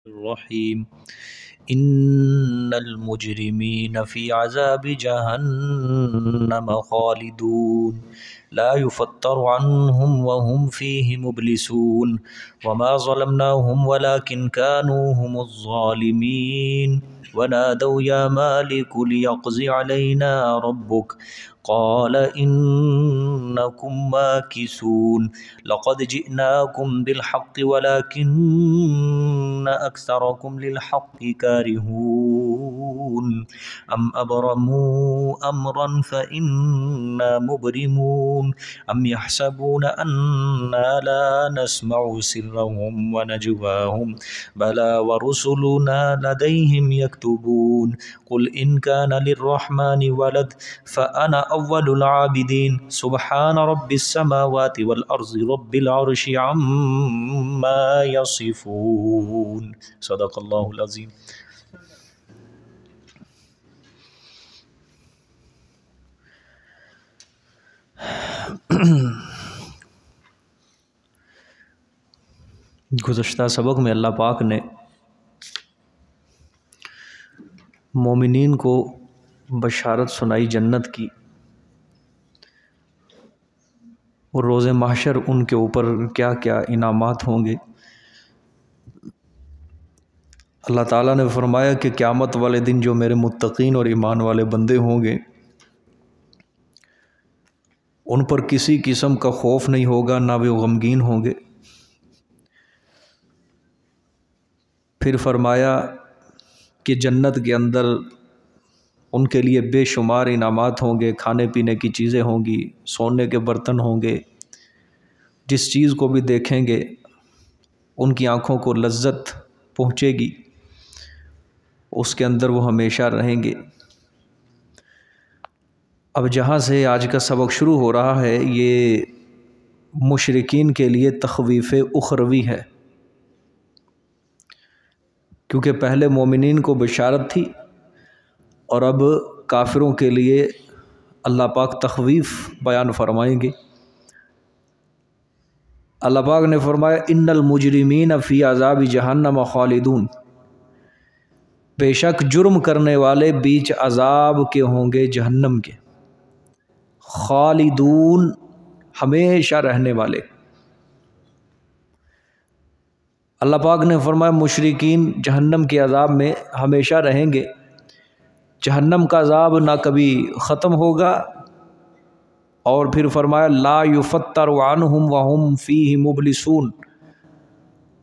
الرحيم إن المجرمين في عذاب جهنم خالدون لا يفتر عنهم وهم فيه مبلسون وما ظلمناهم ولكن كانوا هم الظالمين ونادوا يا مالك ليقض علينا ربك قال إنكم ماكثون لقد جئناكم بالحق ولكن أكثركم للحق كارهون أم أبرموا أمرا فإنا مبرمون أم يحسبون أنا لا نسمع سرهم ونجواهم بلى ورسلنا لديهم يكتبون قل إن كان للرحمن ولد فأنا أول العابدين سبحان رب السماوات والأرض رب العرش عما يصفون صدق الله العظيم. گزشتہ سبق میں اللہ پاک نے مومنین کو بشارت سنائی جنت کی، اور روز محشر ان کے اوپر کیا کیا انعامات ہوں گے۔ اللہ تعالیٰ نے فرمایا کہ قیامت والے دن جو میرے متقین اور ایمان والے بندے ہوں گے ان پر کسی قسم کا خوف نہیں ہوگا، نہ وہ غمگین ہوں گے۔ پھر فرمایا کہ جنت کے اندر ان کے لیے بے شمار انعامات ہوں گے، کھانے پینے کی چیزیں ہوں گی، سونے کے برتن ہوں گے، جس چیز کو بھی دیکھیں گے ان کی آنکھوں کو لذت پہنچے گی، اس کے اندر وہ ہمیشہ رہیں گے۔ اب جہاں سے آج کا سبق شروع ہو رہا ہے یہ مشرکین کے لیے تخویف اخروی ہے، کیونکہ پہلے مومنین کو بشارت تھی اور اب کافروں کے لیے اللہ پاک تخویف بیان فرمائیں گے۔ اللہ پاک نے فرمایا ان المجرمین فی عذاب جہنم خالدون، بے شک جرم کرنے والے بیچ عذاب کے ہوں گے جہنم کے، خالدون ہمیشہ رہنے والے۔ اللہ پاک نے فرمایا مشرکین جہنم کے عذاب میں ہمیشہ رہیں گے، جہنم کا عذاب نہ کبھی ختم ہوگا، اور پھر فرمایا لا یفتر عنہم وہم فیہ مبلسون،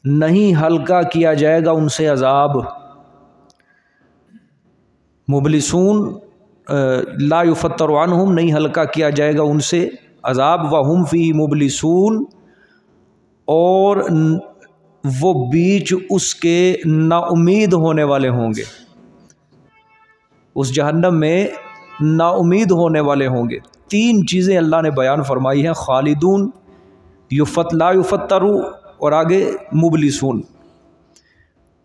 نہیں ہلکا کیا جائے گا ان سے عذاب۔ مبلسون لا یفتر عنہم، نہیں ہلکا کیا جائے گا ان سے عذاب، وہم فیہ مبلسون، اور وہ بیچ اس کے نا امید ہونے والے ہوں گے، اس جہنم میں نا امید ہونے والے ہوں گے۔ تین چیزیں اللہ نے بیان فرمائی ہیں، خالدون، لا یفترو، اور آگے مبلسون۔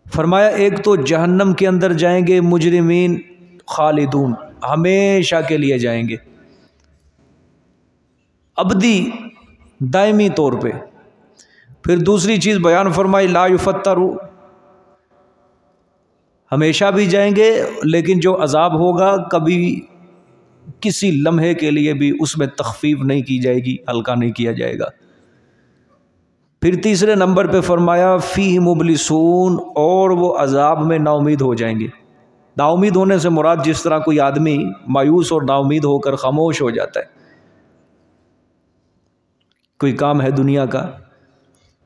فرمایا ایک تو جہنم کے اندر جائیں گے مجرمین خالدون، ہمیشہ کے لیے جائیں گے، ابدی دائمی طور پہ۔ پھر دوسری چیز بیان فرمائی لا یفترو، ہمیشہ بھی جائیں گے لیکن جو عذاب ہوگا کبھی کسی لمحے کے لیے بھی اس میں تخفیف نہیں کی جائے گی، ہلکا نہیں کیا جائے گا۔ پھر تیسرے نمبر پہ فرمایا فیہ مبلسون، اور وہ عذاب میں نا امید ہو جائیں گے۔ نا امید ہونے سے مراد جس طرح کوئی آدمی مایوس اور نا امید ہو کر خاموش ہو جاتا ہے، کوئی کام ہے دنیا کا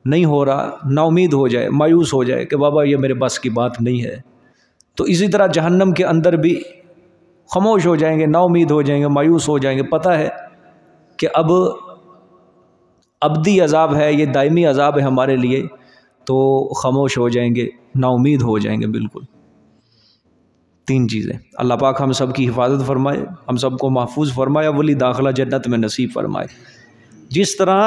نہیں ہو رہا، نا امید ہو جائے، مایوس ہو جائے کہ بابا یہ میرے بس کی بات نہیں ہے، تو اسی طرح جہنم کے اندر بھی خاموش ہو جائیں گے، نا امید ہو جائیں گے، مایوس ہو جائیں گے۔ پتہ ہے کہ اب ابدی عذاب ہے، یہ دائمی عذاب ہے ہمارے لیے، تو خاموش ہو جائیں گے، نا امید ہو جائیں گے بالکل۔ تین چیزیں اللہ پاک ہم سب کی حفاظت فرمائے، ہم سب کو محفوظ فرمائے، اولی داخلہ جنت میں نصیب فرمائے۔ جس طرح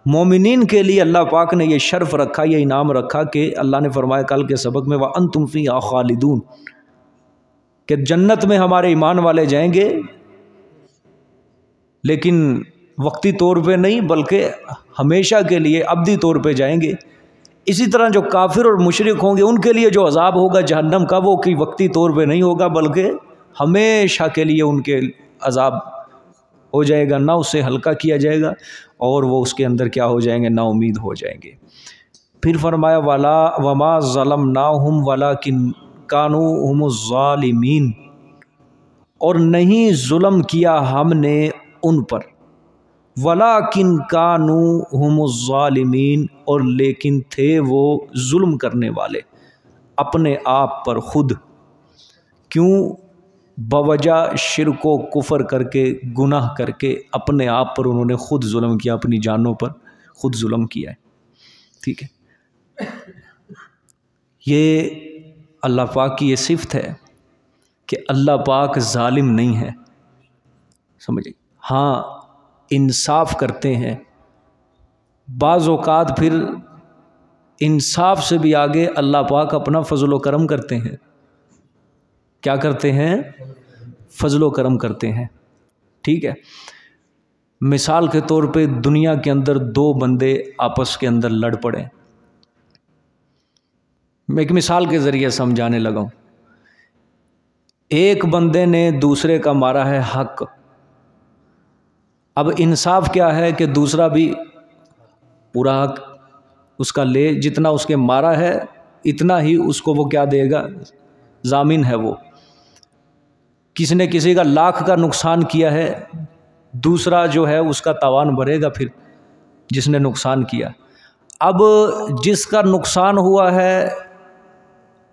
مومنین کے لیے اللہ پاک نے یہ شرف رکھا، یہ انعام رکھا کہ اللہ نے فرمایا کل کے سبق میں وَأَنْتُمْ فِيهَا خَالِدُونَ، کہ جنت میں ہمارے ایمان والے جائیں گے لیکن وقتی طور پہ نہیں بلکہ ہمیشہ کے لیے ابدی طور پہ جائیں گے۔ اسی طرح جو کافر اور مشرک ہوں گے ان کے لیے جو عذاب ہوگا جہنم کا، وہ کوئی وقتی طور پہ نہیں ہوگا بلکہ ہمیشہ کے لیے ان کے عذاب ہو جائے گا، نہ اسے ہلکا کیا جائے گا اور وہ اس کے اندر کیا ہو جائیں گے، نا امید ہو جائیں گے۔ پھر فرمایا وما ظلمناہم ولکن کانوا ھم الظالمین، اور نہیں ظلم کیا ہم نے ان پر، ولیکن کانوا ھم الظالمین، اور لیکن تھے وہ ظلم کرنے والے اپنے آپ پر خود۔ کیوں؟ بوجہ شرک و کفر کر کے، گناہ کر کے اپنے آپ پر انہوں نے خود ظلم کیا، اپنی جانوں پر خود ظلم کیا ہے۔ ٹھیک ہے، یہ اللہ پاک کی یہ صفت ہے کہ اللہ پاک ظالم نہیں ہے، سمجھے؟ ہاں انصاف کرتے ہیں، بعض اوقات پھر انصاف سے بھی آگے اللہ پاک اپنا فضل و کرم کرتے ہیں۔ کیا کرتے ہیں؟ فضل و کرم کرتے ہیں۔ ٹھیک ہے، مثال کے طور پہ دنیا کے اندر دو بندے آپس کے اندر لڑ پڑے، میں ایک مثال کے ذریعے سمجھانے لگا ہوں۔ ایک بندے نے دوسرے کا مارا ہے حق، اب انصاف کیا ہے کہ دوسرا بھی پورا حق اس کا لے، جتنا اس کے مارا ہے اتنا ہی اس کو وہ کیا دے گا، ضامن ہے وہ۔ کسی نے کسی کا لاکھ کا نقصان کیا ہے، دوسرا جو ہے اس کا تاوان بھرے گا پھر جس نے نقصان کیا۔ اب جس کا نقصان ہوا ہے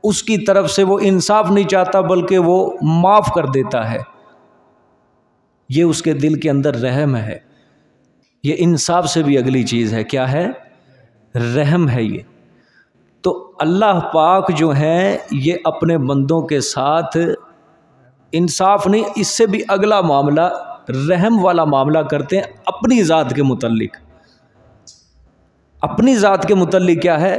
اس کی طرف سے وہ انصاف نہیں چاہتا بلکہ وہ معاف کر دیتا ہے، یہ اس کے دل کے اندر رحم ہے۔ یہ انصاف سے بھی اگلی چیز ہے، کیا ہے؟ رحم ہے۔ یہ تو اللہ پاک جو ہیں یہ اپنے بندوں کے ساتھ انصاف نہیں، اس سے بھی اگلا معاملہ رحم والا معاملہ کرتے ہیں اپنی ذات کے متعلق۔ اپنی ذات کے متعلق کیا ہے؟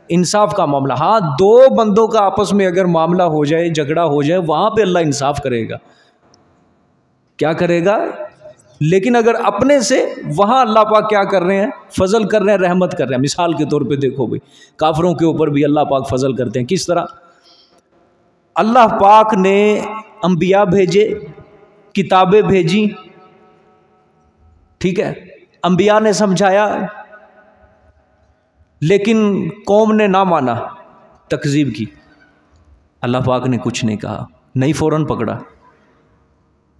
انصاف کا معاملہ۔ ہاں دو بندوں کا آپس میں اگر معاملہ ہو جائے، جھگڑا ہو جائے، وہاں پہ اللہ انصاف کرے گا، کیا کرے گا؟ لیکن اگر اپنے سے، وہاں اللہ پاک کیا کر رہے ہیں؟ فضل کر رہے ہیں، رحمت کر رہے ہیں۔ مثال کے طور پہ دیکھو بھائی، کافروں کے اوپر بھی اللہ پاک فضل کرتے ہیں۔ کس طرح؟ اللہ پاک نے انبیاء بھیجے، کتابیں بھیجی، ٹھیک ہے، انبیاء نے سمجھایا، لیکن قوم نے نہ مانا، تکذیب کی۔ اللہ پاک نے کچھ نہیں کہا، نہیں فوراً پکڑا۔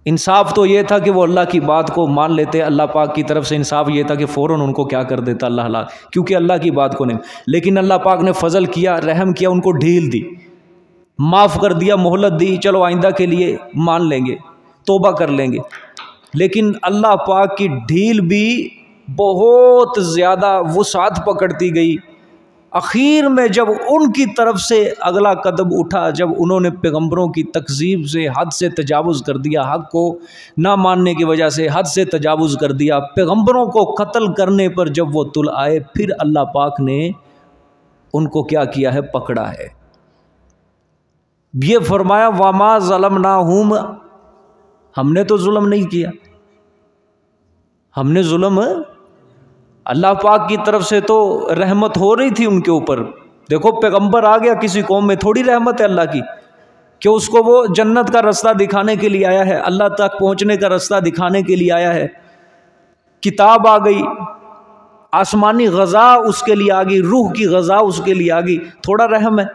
انصاف تو یہ تھا کہ وہ اللہ کی بات کو مان لیتے، اللہ پاک کی طرف سے انصاف یہ تھا کہ فوراً ان کو کیا کر دیتا اللہ، کیونکہ اللہ کی بات کو نہیں۔ لیکن اللہ پاک نے فضل کیا، رحم کیا، ان کو ڈھیل دی، معاف کر دیا، مہلت دی، چلو آئندہ کے لیے مان لیں گے، توبہ کر لیں گے۔ لیکن اللہ پاک کی ڈھیل بھی بہت زیادہ وسعت پکڑتی گئی۔ اخیر میں جب ان کی طرف سے اگلا قدم اٹھا، جب انہوں نے پیغمبروں کی تکذیب سے حد سے تجاوز کر دیا، حق کو نہ ماننے کی وجہ سے حد سے تجاوز کر دیا، پیغمبروں کو قتل کرنے پر جب وہ تل آئے، پھر اللہ پاک نے ان کو کیا کیا ہے؟ پکڑا ہے۔ یہ فرمایا وما ظلمناہم، ہم نے تو ظلم نہیں کیا، ہم نے ظلم، اللہ پاک کی طرف سے تو رحمت ہو رہی تھی ان کے اوپر۔ دیکھو پیغمبر آ گیا کسی قوم میں، تھوڑی رحمت ہے اللہ کی کہ اس کو وہ جنت کا رستہ دکھانے کے لیے آیا ہے، اللہ تک پہنچنے کا رستہ دکھانے کے لیے آیا ہے۔ کتاب آ گئی، آسمانی غذا اس کے لیے آ گئی، روح کی غذا اس کے لیے آ گئی، تھوڑا رحم ہے۔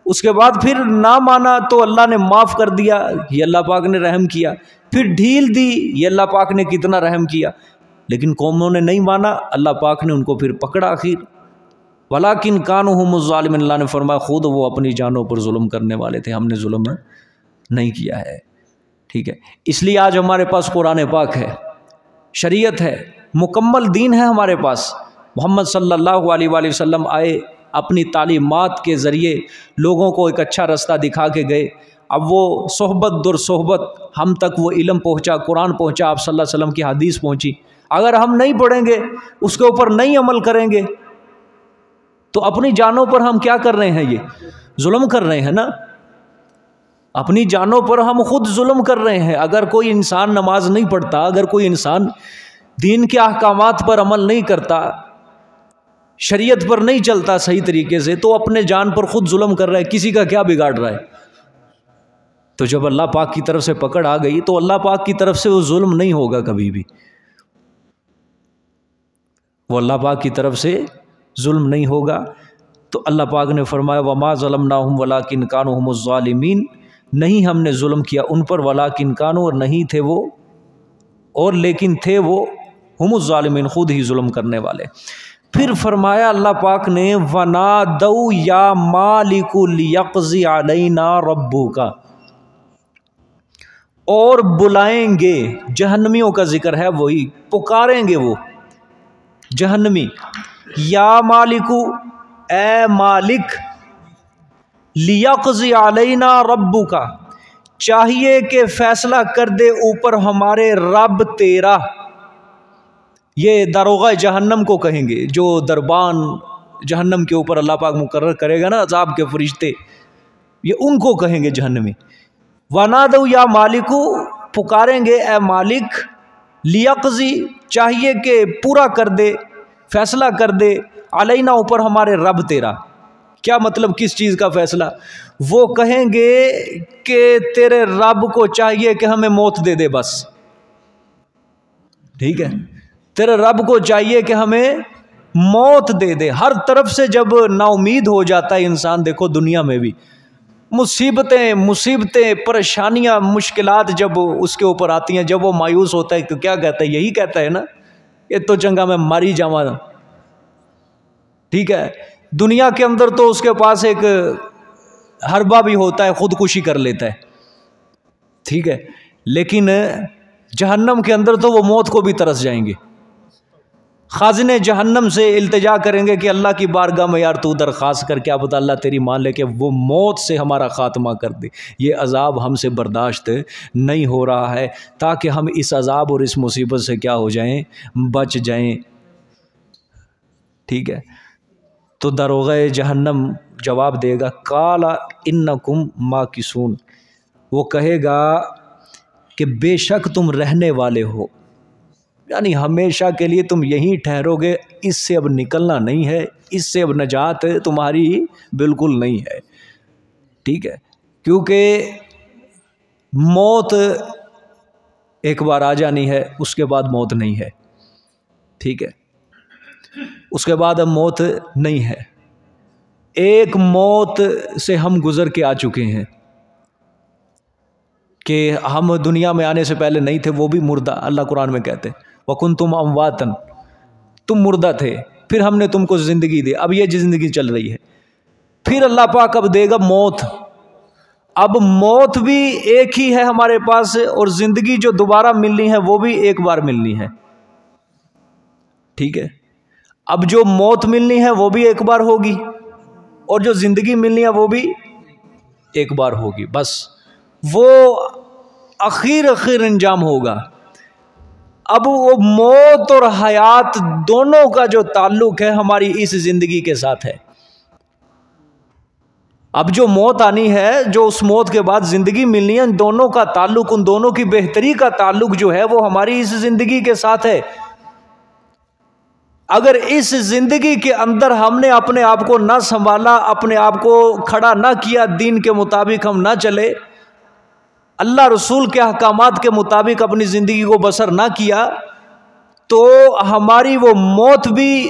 اس کے بعد پھر نہ مانا تو اللہ نے معاف کر دیا، یہ اللہ پاک نے رحم کیا۔ پھر ڈھیل دی، یہ اللہ پاک نے کتنا رحم کیا۔ لیکن قوموں نے نہیں مانا، اللہ پاک نے ان کو پھر پکڑا آخر۔ ولیکن کانوا ھم الظالمین، اللہ نے فرمایا خود وہ اپنی جانوں پر ظلم کرنے والے تھے، ہم نے ظلم نہیں کیا ہے۔ ٹھیک ہے، اس لیے آج ہمارے پاس قرآن پاک ہے، شریعت ہے، مکمل دین ہے ہمارے پاس۔ محمد صلی اللہ علیہ وآلہ وسلم آئے، اپنی تعلیمات کے ذریعے لوگوں کو ایک اچھا رستہ دکھا کے گئے۔ اب وہ صحبت در صحبت ہم تک وہ علم پہنچا، قرآن پہنچا، آپ صلی اللہ علیہ وسلم کی حدیث پہنچی۔ اگر ہم نہیں پڑھیں گے، اس کے اوپر نہیں عمل کریں گے، تو اپنی جانوں پر ہم کیا کر رہے ہیں؟ یہ ظلم کر رہے ہیں نا، اپنی جانوں پر ہم خود ظلم کر رہے ہیں۔ اگر کوئی انسان نماز نہیں پڑھتا، اگر کوئی انسان دین کے احکامات پر عمل نہیں کرتا، شریعت پر نہیں چلتا صحیح طریقے سے تو اپنے جان پر خود ظلم کر رہا ہے، کسی کا کیا بگاڑ رہا ہے؟ تو جب اللہ پاک کی طرف سے پکڑ آ گئی تو اللہ پاک کی طرف سے وہ ظلم نہیں ہوگا کبھی بھی، وہ اللہ پاک کی طرف سے ظلم نہیں ہوگا۔ تو اللہ پاک نے فرمایا وَمَا ظَلَمْنَاهُمْ وَلَٰكِنْ كَانُوا هُمُ الظَّالِمِينَ، نہیں ہم نے ظلم کیا ان پر، وَلَٰكِنْ كَانُوا، اور نہیں تھے وہ، اور لیکن تھے وہ، ہم الظالمین، خود ہی ظلم کرنے والے۔ پھر فرمایا اللہ پاک نے وَنَادَوْا يَا مَالِكُ لِيَقْضِ عَلَيْنَا رَبُّكَ، اور بلائیں گے، جہنمیوں کا ذکر ہے، وہی پکاریں گے وہ جہنمی، یا مالکو، اے مالک، لیقضی علینا ربک، چاہیے کہ فیصلہ کر دے اوپر ہمارے رب تیرا۔ یہ داروغہ جہنم کو کہیں گے، جو دربان جہنم کے اوپر اللہ پاک مقرر کرے گا نا عذاب کے فرشتے، یہ ان کو کہیں گے جہنمی۔ وَنَادَوْا یا مالکو، پکاریں گے اے مالک، لیقضی، چاہیے کہ پورا کر دے، فیصلہ کر دے، علینا، اوپر ہمارے رب تیرا۔ کیا مطلب کس چیز کا فیصلہ؟ وہ کہیں گے کہ تیرے رب کو چاہیے کہ ہمیں موت دے دے بس، ٹھیک ہے، تیرے رب کو چاہیے کہ ہمیں موت دے دے۔ ہر طرف سے جب نا امید ہو جاتا ہے انسان، دیکھو دنیا میں بھی مصیبتیں، پریشانیاں، مشکلات جب اس کے اوپر آتی ہیں، جب وہ مایوس ہوتا ہے تو کیا کہتا ہے؟ یہی کہتا ہے نا، یہ تو چنگا میں ماری جاواں، ٹھیک ہے۔ دنیا کے اندر تو اس کے پاس ایک حربہ بھی ہوتا ہے، خودکشی کر لیتا ہے، ٹھیک ہے، لیکن جہنم کے اندر تو وہ موت کو بھی ترس جائیں گے، خازن جہنم سے التجا کریں گے کہ اللہ کی بارگاہ میں یار تو درخواست کر، کیا پتہ اللہ تیری مان لے کہ وہ موت سے ہمارا خاتمہ کر دے، یہ عذاب ہم سے برداشت نہیں ہو رہا ہے، تاکہ ہم اس عذاب اور اس مصیبت سے کیا ہو جائیں، بچ جائیں، ٹھیک ہے۔ تو داروغہ جہنم جواب دے گا قال انکم ماکثون، وہ کہے گا کہ بے شک تم رہنے والے ہو، یعنی ہمیشہ کے لیے تم یہیں ٹھہرو گے، اس سے اب نکلنا نہیں ہے، اس سے اب نجات تمہاری بالکل نہیں ہے، ٹھیک ہے، کیونکہ موت ایک بار آ جانی ہے، اس کے بعد موت نہیں ہے، ٹھیک ہے، اس کے بعد اب موت نہیں ہے۔ ایک موت سے ہم گزر کے آ چکے ہیں کہ ہم دنیا میں آنے سے پہلے نہیں تھے، وہ بھی مردہ، اللہ قرآن میں کہتے وَكُنْتُمْ أَمْوَاتًا، تم مردہ تھے، پھر ہم نے تم کو زندگی دی، اب یہ زندگی چل رہی ہے، پھر اللہ پاک اب دے گا موت۔ اب موت بھی ایک ہی ہے ہمارے پاس، اور زندگی جو دوبارہ ملنی ہے وہ بھی ایک بار ملنی ہے، ٹھیک ہے۔ اب جو موت ملنی ہے وہ بھی ایک بار ہوگی، اور جو زندگی ملنی ہے وہ بھی ایک بار ہوگی، بس وہ اخیر انجام ہوگا۔ اب وہ موت اور حیات دونوں کا جو تعلق ہے ہماری اس زندگی کے ساتھ ہے۔ اب جو موت آنی ہے، جو اس موت کے بعد زندگی ملنی ہے، ان دونوں کا تعلق، ان دونوں کی بہتری کا تعلق جو ہے وہ ہماری اس زندگی کے ساتھ ہے۔ اگر اس زندگی کے اندر ہم نے اپنے آپ کو نہ سنبھالا، اپنے آپ کو کھڑا نہ کیا، دین کے مطابق ہم نہ چلے، اللہ رسول کے احکامات کے مطابق اپنی زندگی کو بسر نہ کیا، تو ہماری وہ موت بھی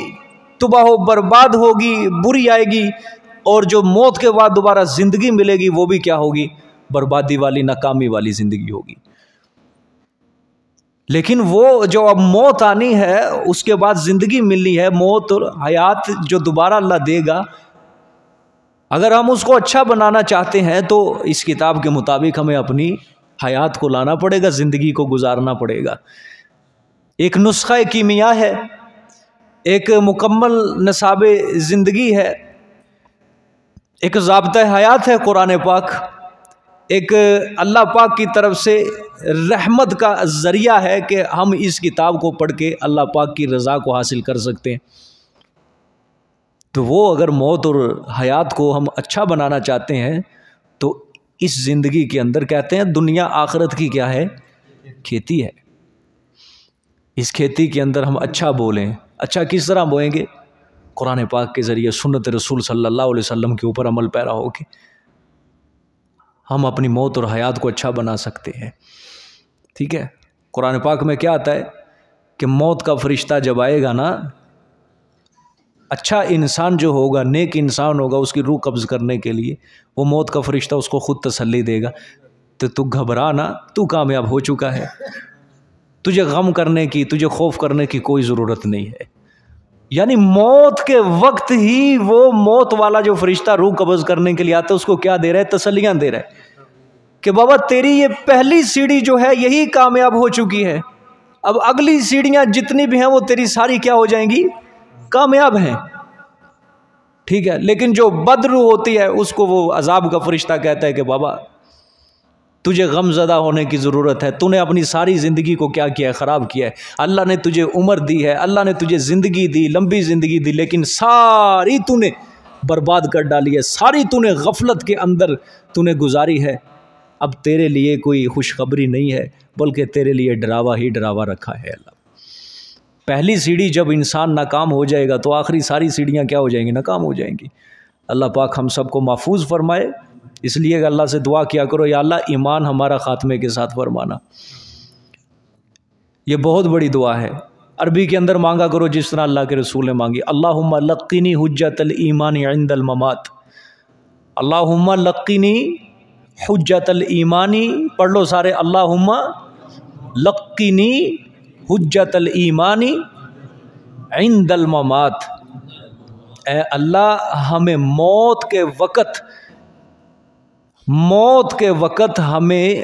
تباہ و برباد ہوگی، بری آئے گی، اور جو موت کے بعد دوبارہ زندگی ملے گی وہ بھی کیا ہوگی؟ بربادی والی، ناکامی والی زندگی ہوگی۔ لیکن وہ جو اب موت آنی ہے، اس کے بعد زندگی ملنی ہے، موت اور حیات جو دوبارہ اللہ دے گا، اگر ہم اس کو اچھا بنانا چاہتے ہیں تو اس کتاب کے مطابق ہمیں اپنی حیات کو لانا پڑے گا، زندگی کو گزارنا پڑے گا۔ ایک نسخہ کیمیا ہے، ایک مکمل نصاب زندگی ہے، ایک ضابطہ حیات ہے قرآن پاک، ایک اللہ پاک کی طرف سے رحمت کا ذریعہ ہے کہ ہم اس کتاب کو پڑھ کے اللہ پاک کی رضا کو حاصل کر سکتے ہیں۔ تو وہ اگر موت اور حیات کو ہم اچھا بنانا چاہتے ہیں تو اس زندگی کے اندر، کہتے ہیں دنیا آخرت کی کیا ہے؟ کھیتی ہے۔ اس کھیتی کے اندر ہم اچھا بولیں، اچھا کس طرح بوئیں گے؟ قرآن پاک کے ذریعے سنت رسول صلی اللہ علیہ وسلم کے اوپر عمل پیرا ہو کے ہم اپنی موت اور حیات کو اچھا بنا سکتے ہیں. ٹھیک ہے. قرآن پاک میں کیا آتا ہے کہ موت کا فرشتہ جب آئے گا نا، اچھا انسان جو ہوگا، نیک انسان ہوگا، اس کی روح قبض کرنے کے لیے وہ موت کا فرشتہ اس کو خود تسلی دے گا، تو گھبرا نہ، تو کامیاب ہو چکا ہے، تجھے غم کرنے کی، تجھے خوف کرنے کی کوئی ضرورت نہیں ہے. یعنی موت کے وقت ہی وہ موت والا جو فرشتہ روح قبض کرنے کے لیے آتا ہے اس کو کیا دے رہا ہے؟ تسلیاں دے رہا ہے کہ بابا تیری یہ پہلی سیڑھی جو ہے یہی کامیاب ہو چکی ہے، اب اگلی سیڑھیاں جتنی بھی ہیں وہ تیری ساری کیا ہو جائیں گی؟ کامیاب ہیں. ٹھیک ہے. لیکن جو بد روح ہوتی ہے اس کو وہ عذاب کا فرشتہ کہتا ہے کہ بابا تجھے غم زدہ ہونے کی ضرورت ہے، تو نے اپنی ساری زندگی کو کیا کیا ہے؟ خراب کیا ہے. اللہ نے تجھے عمر دی ہے، اللہ نے تجھے زندگی دی، لمبی زندگی دی، لیکن ساری تو نے برباد کر ڈالی ہے، ساری تو نے غفلت کے اندر تو نے گزاری ہے. اب تیرے لیے کوئی خوشخبری نہیں ہے بلکہ تیرے لیے ڈراوا ہی ڈراوا رکھا ہے اللہ. پہلی سیڑھی جب انسان ناکام ہو جائے گا تو آخری ساری سیڑھیاں کیا ہو جائیں گی؟ ناکام ہو جائیں گی. اللہ پاک ہم سب کو محفوظ فرمائے. اس لیے کہ اللہ سے دعا کیا کرو، یا اللہ ایمان ہمارا خاتمے کے ساتھ فرمانا. یہ بہت بڑی دعا ہے. عربی کے اندر مانگا کرو جس طرح اللہ کے رسول نے مانگی. اللہم لقنی حجت الایمان عند الممات. اللہم لقنی حجت الایمانی، پڑھ لو سارے، اللہم لقنی حجت الایمانی عند الممات. اے اللہ ہمیں موت کے وقت ہمیں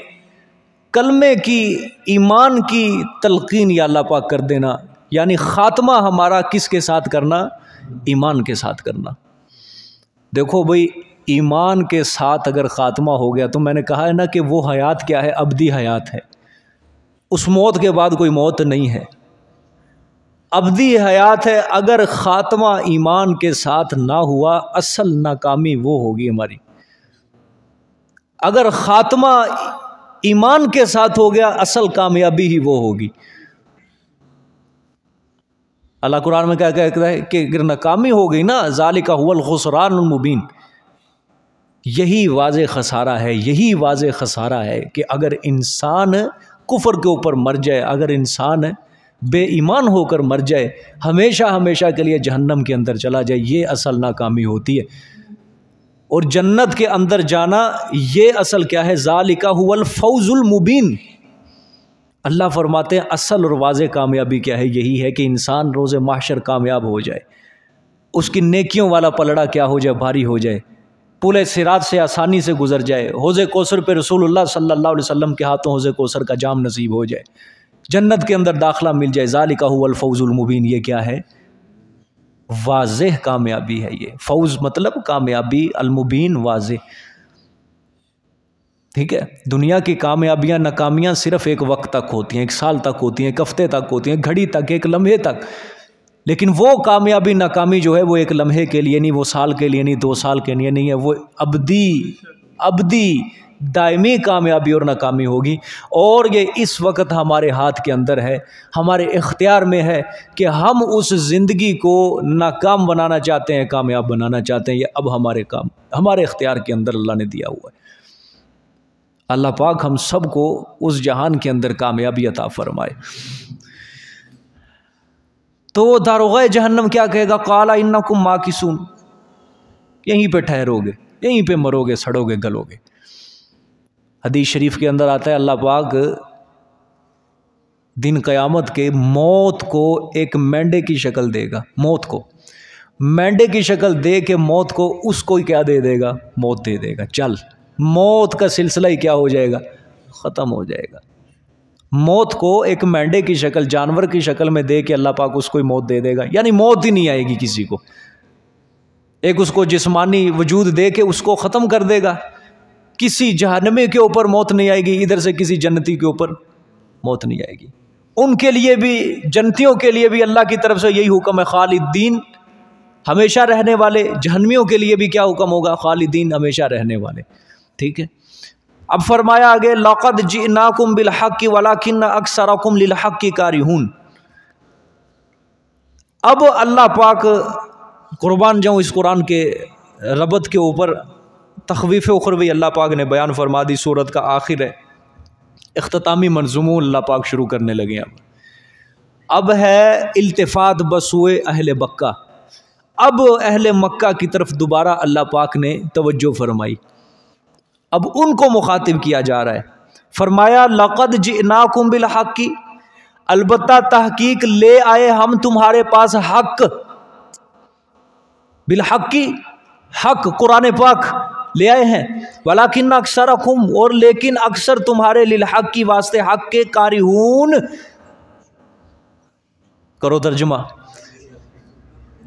کلمے کی، ایمان کی تلقین یا اللہ پاک کر دینا. یعنی خاتمہ ہمارا کس کے ساتھ کرنا؟ ایمان کے ساتھ کرنا. دیکھو بھئی ایمان کے ساتھ اگر خاتمہ ہو گیا تو میں نے کہا ہے نا کہ وہ حیات کیا ہے؟ ابدی حیات ہے. اس موت کے بعد کوئی موت نہیں ہے، ابدی حیات ہے. اگر خاتمہ ایمان کے ساتھ نہ ہوا اصل ناکامی وہ ہوگی ہماری. اگر خاتمہ ایمان کے ساتھ ہو گیا اصل کامیابی ہی وہ ہوگی. اللہ قرآن میں کیا کہتا ہے کہ اگر ناکامی ہو گئی نا، ذالک هو الخسران المبین، یہی واضح خسارہ ہے، یہی واضح خسارہ ہے کہ اگر انسان کفر کے اوپر مر جائے، اگر انسان بے ایمان ہو کر مر جائے، ہمیشہ ہمیشہ کے لیے جہنم کے اندر چلا جائے، یہ اصل ناکامی ہوتی ہے. اور جنت کے اندر جانا یہ اصل کیا ہے؟ ذالک هو الفوز المبین. اللہ فرماتے ہیں اصل اور واضح کامیابی کیا ہے؟ یہی ہے کہ انسان روز محشر کامیاب ہو جائے، اس کی نیکیوں والا پلڑا کیا ہو جائے؟ بھاری ہو جائے، پل صراط سے آسانی سے گزر جائے، حوض کوثر پہ رسول اللہ صلی اللہ علیہ وسلم کے ہاتھوں حوض کوثر کا جام نصیب ہو جائے، جنت کے اندر داخلہ مل جائے. ذالک هو الفوز المبین. یہ کیا ہے؟ واضح کامیابی ہے. یہ فوز مطلب کامیابی، المبین واضح. ٹھیک ہے. دنیا کی کامیابیاں ناکامیاں صرف ایک وقت تک ہوتی ہیں، ایک سال تک ہوتی ہیں، ایک ہفتے تک ہوتی ہیں، گھڑی تک، ایک لمحے تک. لیکن وہ کامیابی ناکامی جو ہے وہ ایک لمحے کے لیے نہیں، وہ سال کے لیے نہیں، 2 سال کے لیے نہیں ہے، وہ ابدی دائمی کامیابی اور ناکامی ہوگی. اور یہ اس وقت ہمارے ہاتھ کے اندر ہے، ہمارے اختیار میں ہے کہ ہم اس زندگی کو ناکام بنانا چاہتے ہیں، کامیاب بنانا چاہتے ہیں. یہ اب ہمارے اختیار کے اندر اللہ نے دیا ہوا ہے. اللہ پاک ہم سب کو اس جہان کے اندر کامیابی عطا فرمائے. تو داروغہ جہنم کیا کہے گا؟ قال انکم ماکثون. یہیں پہ ٹھہرو گے، یہیں پہ مرو گے، سڑو گے، گلو گے. حدیث شریف کے اندر آتا ہے اللہ پاک دن قیامت کے موت کو ایک مینڈے کی شکل دے گا. موت کو مینڈے کی شکل دے کے موت کو اس کو کیا دے دے گا؟ موت دے دے گا. چل، موت کا سلسلہ ہی کیا ہو جائے گا؟ ختم ہو جائے گا. موت کو ایک مینڈے کی شکل، جانور کی شکل میں دے کے اللہ پاک اس کو ہی موت دے دے گا. یعنی موت ہی نہیں آئے گی کسی کو. ایک اس کو جسمانی وجود دے کے اس کو ختم کر دے گا. کسی جہنمی کے اوپر موت نہیں آئے گی، ادھر سے کسی جنتی کے اوپر موت نہیں آئے گی. ان کے لیے بھی، جنتیوں کے لیے بھی اللہ کی طرف سے یہی حکم ہے، خالدین، ہمیشہ رہنے والے. جہنمیوں کے لیے بھی کیا حکم ہوگا؟ خالدین، ہمیشہ رہنے والے. ٹھیک ہے. اب فرمایا آگے لَقَدْ جِئْنَاكُمْ بِالْحَقِّ وَلَكِنَّ أَكْثَرَكُمْ لِلْحَقِّ كَارِهُونَ. اب اللہ پاک قربان جاؤں اس قرآن کے ربط کے اوپر تخویف اخروی اللہ پاک نے بیان فرما دی، سورت کا آخر ہے، اختتامی منظوموں اللہ پاک شروع کرنے لگے ہیں۔ اب ہے التفات بسوئے اہل مکہ، اب اہل مکہ کی طرف دوبارہ اللہ پاک نے توجہ فرمائی، اب ان کو مخاطب کیا جا رہا ہے۔ فرمایا لقد جئناکم بالحق، البتہ تحقیق لے آئے ہم تمہارے پاس حق، بالحق حق قرآن پاک لے آئے ہیں، ولیکن اکثرکم اور لیکن اکثر تمہارے للحق کی واسطے حق کے کارہون، کرو ترجمہ،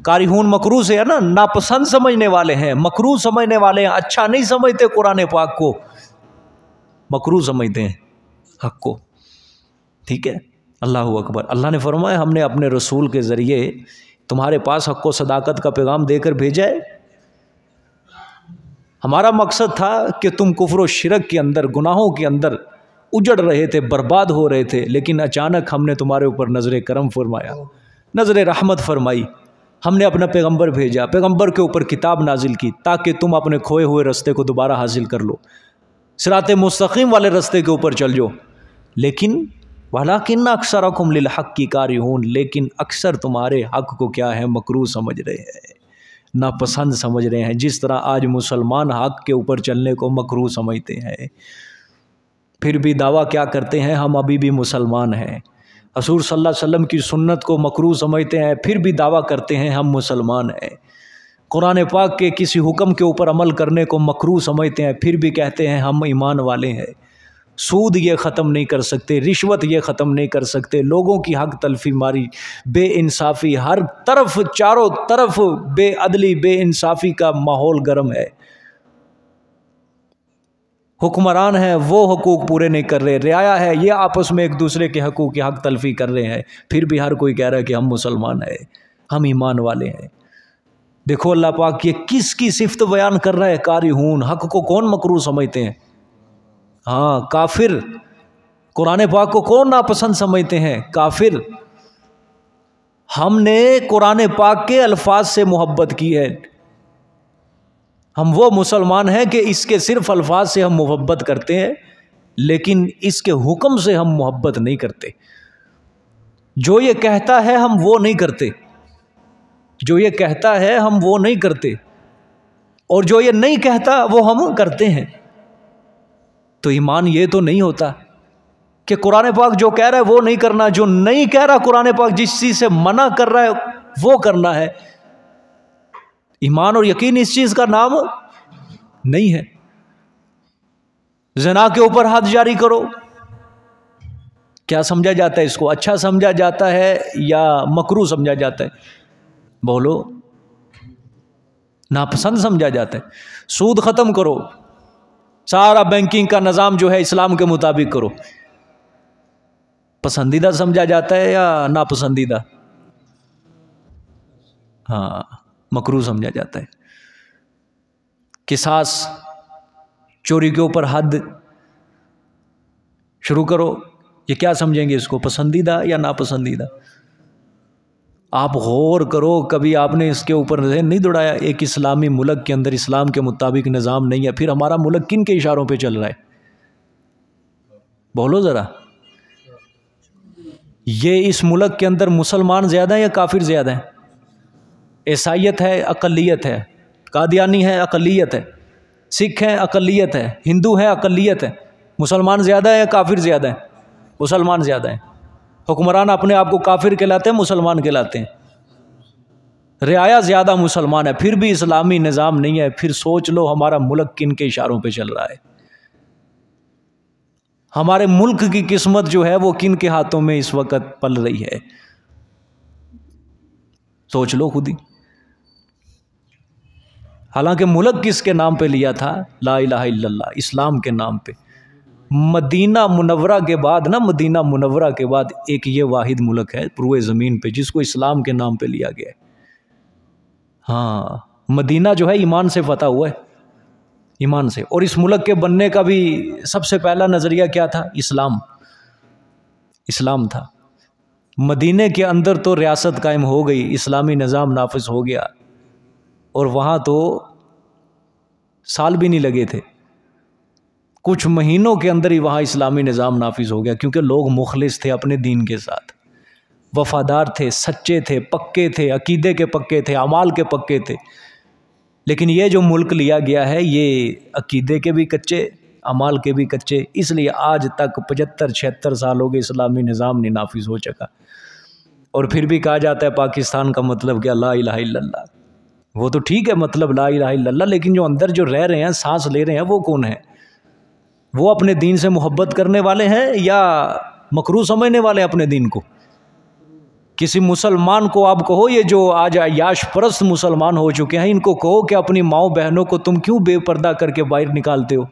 کارہون مکروہ سے ہے نا، ناپسند سمجھنے والے ہیں، مکروہ سمجھنے والے ہیں، اچھا نہیں سمجھتے قرآن پاک کو، مکروہ سمجھتے ہیں حق کو، ٹھیک ہے۔ اللہ اکبر۔ اللہ نے فرمایا ہم نے اپنے رسول کے ذریعے تمہارے پاس حق و صداقت کا پیغام دے کر بھیجا ہے، ہمارا مقصد تھا کہ تم کفر و شرک کے اندر، گناہوں کے اندر اجڑ رہے تھے، برباد ہو رہے تھے، لیکن اچانک ہم نے تمہارے اوپر نظر کرم فرمایا، نظر رحمت فرمائی، ہم نے اپنا پیغمبر بھیجا، پیغمبر کے اوپر کتاب نازل کی تاکہ تم اپنے کھوئے ہوئے رستے کو دوبارہ حاصل کر لو، صراط مستقیم والے رستے کے اوپر چل جاؤ، لیکن وَلَٰكِنَّ أَكْثَرَكُمْ لِلْحَقِّ كَارِهُونَ، لیکن اکثر تمہارے حق کو کیا ہے، مکروہ سمجھ رہے ہیں، ناپسند سمجھ رہے ہیں، جس طرح آج مسلمان حق کے اوپر چلنے کو مکروہ سمجھتے ہیں، پھر بھی دعویٰ کیا کرتے ہیں، ہم ابھی بھی مسلمان ہیں، حضور صلی اللہ علیہ وسلم کی سنت کو مکروہ سمجھتے ہیں، پھر بھی دعویٰ کرتے ہیں ہم مسلمان ہیں، قرآن پاک کے کسی حکم کے اوپر عمل کرنے کو مکروہ سمجھتے ہیں، پھر بھی کہتے ہیں ہم ایمان والے ہیں۔ سود یہ ختم نہیں کر سکتے، رشوت یہ ختم نہیں کر سکتے، لوگوں کی حق تلفی ماری، بے انصافی، ہر طرف چاروں طرف بے عدلی، بے انصافی کا ماحول گرم ہے، حکمران ہیں وہ حقوق پورے نہیں کر رہے، رعایا ہے یہ آپس میں ایک دوسرے کے حقوق کی حق تلفی کر رہے ہیں، پھر بھی ہر کوئی کہہ رہا ہے کہ ہم مسلمان ہیں، ہم ایمان والے ہیں۔ دیکھو اللہ پاک یہ کس کی صفت بیان کر رہا ہے، کارہون، حق کو کون مکروہ سمجھتے ہیں؟ ہاں کافر۔ قرآن پاک کو کون ناپسند سمجھتے ہیں؟ کافر۔ ہم نے قرآن پاک کے الفاظ سے محبت کی ہے، ہم وہ مسلمان ہیں کہ اس کے صرف الفاظ سے ہم محبت کرتے ہیں، لیکن اس کے حکم سے ہم محبت نہیں کرتے، جو یہ کہتا ہے ہم وہ نہیں کرتے، جو یہ کہتا ہے ہم وہ نہیں کرتے، اور جو یہ نہیں کہتا وہ ہم کرتے ہیں۔ تو ایمان یہ تو نہیں ہوتا کہ قرآن پاک جو کہہ رہا ہے وہ نہیں کرنا، جو نہیں کہہ رہا قرآن پاک جس چیز سے منع کر رہا ہے وہ کرنا ہے۔ ایمان اور یقین اس چیز کا نام نہیں ہے۔ زنا کے اوپر حد جاری کرو، کیا سمجھا جاتا ہے اس کو؟ اچھا سمجھا جاتا ہے یا مکروہ سمجھا جاتا ہے؟ بولو، ناپسند سمجھا جاتا ہے۔ سود ختم کرو، سارا بینکنگ کا نظام جو ہے اسلام کے مطابق کرو، پسندیدہ سمجھا جاتا ہے یا ناپسندیدہ؟ ہاں مکروہ سمجھا جاتا ہے۔ قصاص، چوری کے اوپر حد شروع کرو، یہ کیا سمجھیں گے اس کو، پسندیدہ یا ناپسندیدہ؟ آپ غور کرو، کبھی آپ نے اس کے اوپر ذہن نہیں دوڑایا؟ ایک اسلامی ملک کے اندر اسلام کے مطابق نظام نہیں ہے، پھر ہمارا ملک کن کے اشاروں پہ چل رہا ہے؟ بولو ذرا، یہ اس ملک کے اندر مسلمان زیادہ ہیں یا کافر زیادہ ہیں؟ عیسائیت ہے اقلیت ہے، قادیانی ہے اقلیت ہے، سکھ ہیں اقلیت ہے، ہندو ہیں اقلیت ہے، مسلمان زیادہ ہیں یا کافر زیادہ ہیں؟ مسلمان زیادہ ہیں۔ حکمران اپنے آپ کو کافر کہلاتے ہیں، مسلمان کہلاتے ہیں، رعایا زیادہ مسلمان ہے، پھر بھی اسلامی نظام نہیں ہے، پھر سوچ لو ہمارا ملک کن کے اشاروں پہ چل رہا ہے، ہمارے ملک کی قسمت جو ہے وہ کن کے ہاتھوں میں اس وقت پل رہی ہے، سوچ لو خود ہی۔ حالانکہ ملک کس کے نام پہ لیا تھا؟ لا الہ الا اللہ، اسلام کے نام پہ۔ مدینہ منورہ کے بعد نا، مدینہ منورہ کے بعد ایک یہ واحد ملک ہے پروئے زمین پہ جس کو اسلام کے نام پہ لیا گیا ہے۔ ہاں مدینہ جو ہے ایمان سے فتح ہوا ہے، ایمان سے، اور اس ملک کے بننے کا بھی سب سے پہلا نظریہ کیا تھا؟ اسلام، اسلام تھا۔ مدینے کے اندر تو ریاست قائم ہو گئی، اسلامی نظام نافذ ہو گیا، اور وہاں تو سال بھی نہیں لگے تھے، کچھ مہینوں کے اندر ہی وہاں اسلامی نظام نافذ ہو گیا، کیونکہ لوگ مخلص تھے اپنے دین کے ساتھ، وفادار تھے، سچے تھے، پکے تھے، عقیدے کے پکے تھے، اعمال کے پکے تھے۔ لیکن یہ جو ملک لیا گیا ہے یہ عقیدے کے بھی کچے، اعمال کے بھی کچے، اس لیے آج تک 75-76 سال ہو گئے اسلامی نظام نہیں نافذ ہو چکا۔ اور پھر بھی کہا جاتا ہے پاکستان کا مطلب کیا؟ لا الہ الا اللہ۔ وہ تو ٹھیک ہے مطلب لا الہ الا اللہ، لیکن جو اندر جو رہ رہے ہیں، سانس لے رہے ہیں، وہ کون ہیں؟ وہ اپنے دین سے محبت کرنے والے ہیں یا مکروہ سمجھنے والے ہیں اپنے دین کو؟ کسی مسلمان کو آپ کہو، یہ جو آج عیاش پرست مسلمان ہو چکے ہیں، ان کو کہو کہ اپنی ماؤں بہنوں کو تم کیوں بے پردہ کر کے باہر نکالتے ہو؟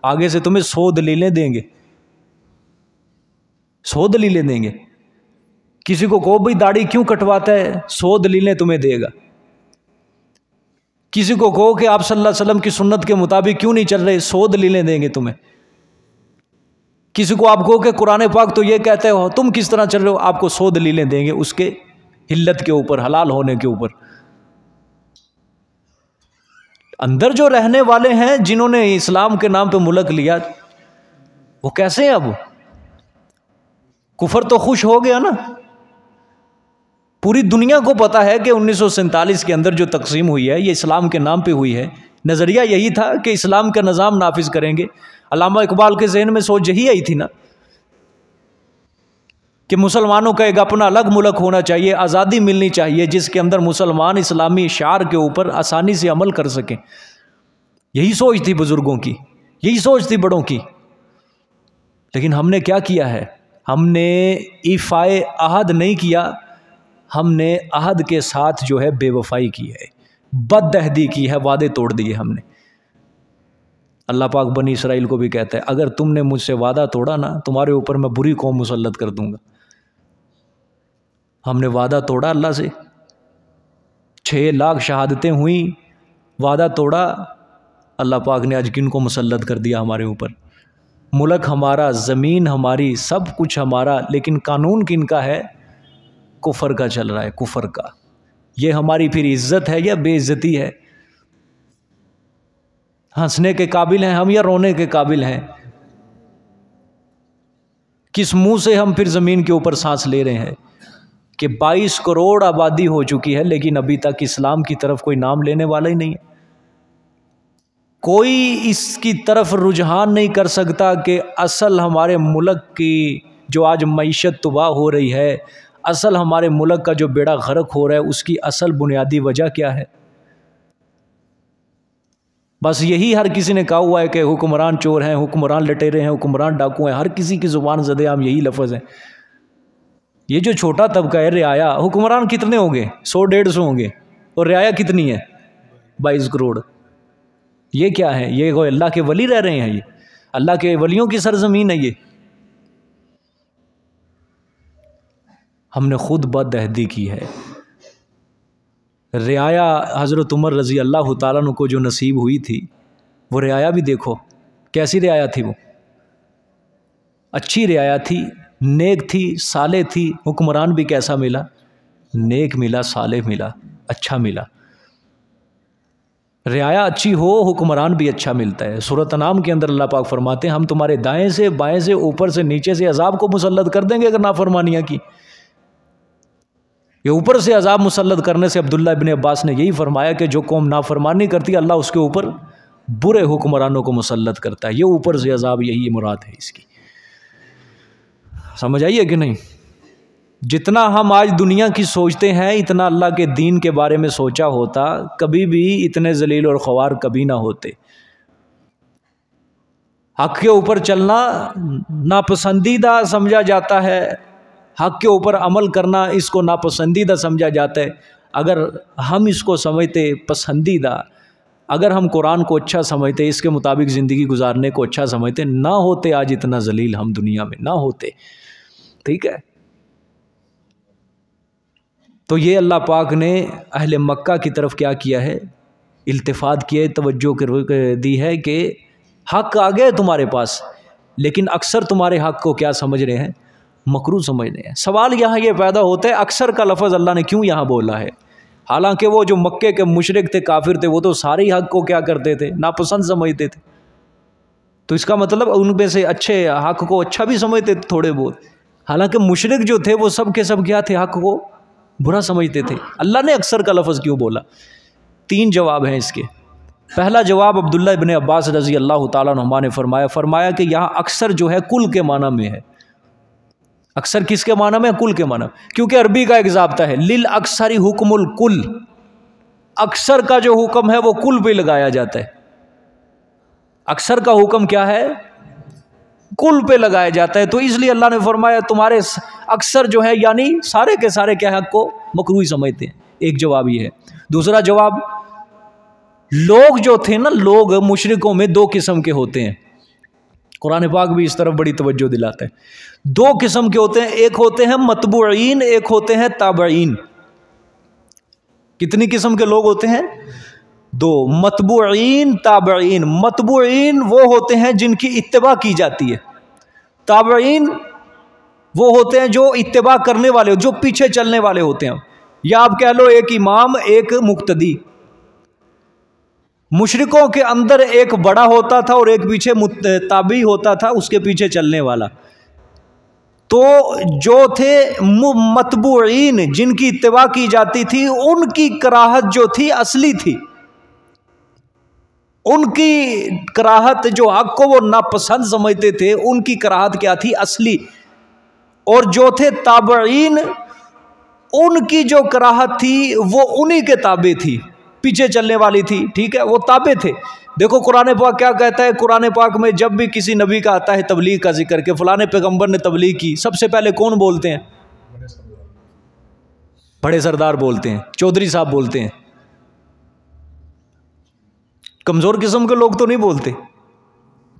آگے سے تمہیں 100 دلیلیں دیں گے، 100 دلیلیں دیں گے۔ کسی کو کہو بھئی داڑھی کیوں کٹواتا ہے، 100 دلیلیں تمہیں دے گا۔ کسی کو کہو کہ آپ صلی اللہ علیہ وسلم کی سنت کے مطابق کیوں نہیں چل رہے، 100 دلیلیں دیں گے تمہیں۔ کسی کو آپ کہو کہ قرآن پاک تو یہ کہتے ہو، تم کس طرح چل رہے ہو، آپ کو 100 دلیلیں دیں گے اس کے حلت کے اوپر، حلال ہونے کے اوپر۔ اندر جو رہنے والے ہیں جنہوں نے اسلام کے نام پہ ملک لیا، وہ کیسے ہیں؟ اب کفر تو خوش ہو گیا نا۔ پوری دنیا کو پتا ہے کہ 1947 کے اندر جو تقسیم ہوئی ہے یہ اسلام کے نام پہ ہوئی ہے۔ نظریہ یہی تھا کہ اسلام کا نظام نافذ کریں گے۔ علامہ اقبال کے ذہن میں سوچ یہی آئی تھی نا کہ مسلمانوں کا ایک اپنا الگ ملک ہونا چاہیے، آزادی ملنی چاہیے جس کے اندر مسلمان اسلامی شعار کے اوپر آسانی سے عمل کر سکیں۔ یہی سوچ تھی بزرگوں کی، یہی سوچ تھی بڑوں کی۔ لیکن ہم نے کیا کیا ہے؟ ہم نے ایفائے عہد نہیں کیا، ہم نے عہد کے ساتھ جو ہے بے وفائی کی ہے، بد عہدی کی ہے، وعدے توڑ دیے ہم نے۔ اللہ پاک بنی اسرائیل کو بھی کہتا ہے اگر تم نے مجھ سے وعدہ توڑا نا، تمہارے اوپر میں بری قوم مسلط کر دوں گا۔ ہم نے وعدہ توڑا اللہ سے، 6 لاکھ شہادتیں ہوئیں، وعدہ توڑا، اللہ پاک نے آج کن کو مسلط کر دیا ہمارے اوپر؟ ملک ہمارا، زمین ہماری، سب کچھ ہمارا، لیکن قانون کن کا ہے؟ کفر کا چل رہا ہے، کفر کا۔ یہ ہماری پھر عزت ہے یا بے عزتی ہے؟ ہنسنے کے قابل ہیں ہم یا رونے کے قابل ہیں؟ کس منہ سے ہم پھر زمین کے اوپر سانس لے رہے ہیں کہ 22 کروڑ آبادی ہو چکی ہے لیکن ابھی تک اسلام کی طرف کوئی نام لینے والا ہی نہیں ہے۔ کوئی اس کی طرف رجحان نہیں کر سکتا کہ اصل ہمارے ملک کی جو آج معیشت تباہ ہو رہی ہے، اصل ہمارے ملک کا جو بیڑا غرق ہو رہا ہے، اس کی اصل بنیادی وجہ کیا ہے؟ بس یہی ہر کسی نے کہا ہوا ہے کہ حکمران چور ہیں، حکمران لٹیرے ہیں، حکمران ڈاکو ہیں، ہر کسی کی زبان زدے عام یہی لفظ ہیں۔ یہ جو چھوٹا طبقہ ہے رعایا، حکمران کتنے ہوں گے؟ 100-150 ہوں گے، اور رعایا کتنی ہے؟ 22 کروڑ۔ یہ کیا ہے؟ یہ کوئی اللہ کے ولی رہ رہے ہیں؟ یہ اللہ کے ولیوں کی سرزمین ہے یہ؟ ہم نے خود بد عہدی کی ہے۔ رعایا حضرت عمر رضی اللہ تعالیٰ عنہ کو جو نصیب ہوئی تھی، وہ رعایا بھی دیکھو کیسی رعایا تھی، وہ اچھی رعایا تھی، نیک تھی، صالح تھی۔ حکمران بھی کیسا ملا؟ نیک ملا، صالح ملا، اچھا ملا۔ رعایا اچھی ہو، حکمران بھی اچھا ملتا ہے۔ سورۃ انعام کے اندر اللہ پاک فرماتے ہیں ہم تمہارے دائیں سے، بائیں سے، اوپر سے، نیچے سے عذاب کو مسلط کر دیں گے اگر نافرمانیاں کی۔ یہ اوپر سے عذاب مسلط کرنے سے عبداللہ ابن عباس نے یہی فرمایا کہ جو قوم نافرمانی کرتی ہے اللہ اس کے اوپر برے حکمرانوں کو مسلط کرتا ہے۔ یہ اوپر سے عذاب، یہی مراد ہے اس کی۔ سمجھ آئیے کہ نہیں؟ جتنا ہم آج دنیا کی سوچتے ہیں اتنا اللہ کے دین کے بارے میں سوچا ہوتا کبھی بھی اتنے ذلیل اور خوار کبھی نہ ہوتے۔ حق کے اوپر چلنا ناپسندیدہ سمجھا جاتا ہے، حق کے اوپر عمل کرنا اس کو ناپسندیدہ سمجھا جاتا ہے۔ اگر ہم اس کو سمجھتے پسندیدہ، اگر ہم قرآن کو اچھا سمجھتے، اس کے مطابق زندگی گزارنے کو اچھا سمجھتے، نہ ہوتے آج اتنا ذلیل ہم دنیا میں، نہ ہوتے۔ ٹھیک ہے؟ تو یہ اللہ پاک نے اہل مکہ کی طرف کیا کیا ہے؟ التفات کیا ہے، توجہ دی ہے کہ حق آ گئے تمہارے پاس، لیکن اکثر تمہارے حق کو کیا سمجھ رہے ہیں؟ مکروہ سمجھ رہے ہیں۔ سوال یہاں یہ پیدا ہوتا ہے اکثر کا لفظ اللہ نے کیوں یہاں بولا ہے؟ حالانکہ وہ جو مکے کے مشرک تھے، کافر تھے، وہ تو سارے ہی حق کو کیا کرتے تھے؟ ناپسند سمجھتے تھے. تو اس کا مطلب ان میں سے اچھے حق کو اچھا بھی سمجھتے تھے تھوڑے بہت، حالانکہ مشرک جو تھے وہ سب کے سب کیا تھے؟ حق کو برا سمجھتے تھے. اللہ نے اکثر کا لفظ کیوں بولا؟ 3 جواب ہیں اس کے. پہلا جواب عبداللہ ابن عباس رضی اللہ تعالیٰ عنہما نے فرمایا کہ یہاں اکثر جو ہے کل کے معنی میں ہے. اکثر کس کے معنی میں؟ کل کے معنی. کیونکہ عربی کا ایک ضابطہ ہے، للاکثر حکم الکل، اکثر کا جو حکم ہے وہ کل پہ لگایا جاتا ہے. اکثر کا حکم کیا ہے؟ کل پہ لگایا جاتا ہے. تو اس لیے اللہ نے فرمایا تمہارے اکثر جو ہے یعنی سارے کے سارے کیا حق کو مکروہ سمجھتے ہیں. ایک جواب یہ ہے. دوسرا جواب، لوگ جو تھے نا، لوگ مشرکوں میں 2 قسم کے ہوتے ہیں. قرآن پاک بھی اس طرف بڑی توجہ دلاتا ہے. 2 قسم کے ہوتے ہیں، ایک ہوتے ہیں متبوعین، ایک ہوتے ہیں تابعین. کتنی قسم کے لوگ ہوتے ہیں؟ 2، متبوعین تابعین. متبوعین وہ ہوتے ہیں جن کی اتباع کی جاتی ہے، تابعین وہ ہوتے ہیں جو اتباع کرنے والے، جو پیچھے چلنے والے ہوتے ہیں. یا آپ کہہ لو ایک امام ایک مقتدی. مشرکوں کے اندر ایک بڑا ہوتا تھا اور ایک پیچھے تابعی ہوتا تھا، اس کے پیچھے چلنے والا. تو جو تھے متبوعین جن کی اتباع کی جاتی تھی، ان کی کراہت جو تھی اصلی تھی. ان کی کراہت جو حق کو وہ ناپسند سمجھتے تھے، ان کی کراہت کیا تھی؟ اصلی. اور جو تھے تابعین، ان کی جو کراہت تھی وہ انہی کے تابع تھی، پیچھے چلنے والی تھی. ٹھیک ہے، وہ تابع تھے. دیکھو قرآن پاک کیا کہتا ہے؟ قرآن پاک میں جب بھی کسی نبی کا آتا ہے تبلیغ کا ذکر کہ فلاں پیغمبر نے تبلیغ کی، سب سے پہلے کون بولتے ہیں؟ بڑے سردار بولتے ہیں، چودھری صاحب بولتے ہیں. کمزور قسم کے لوگ تو نہیں بولتے،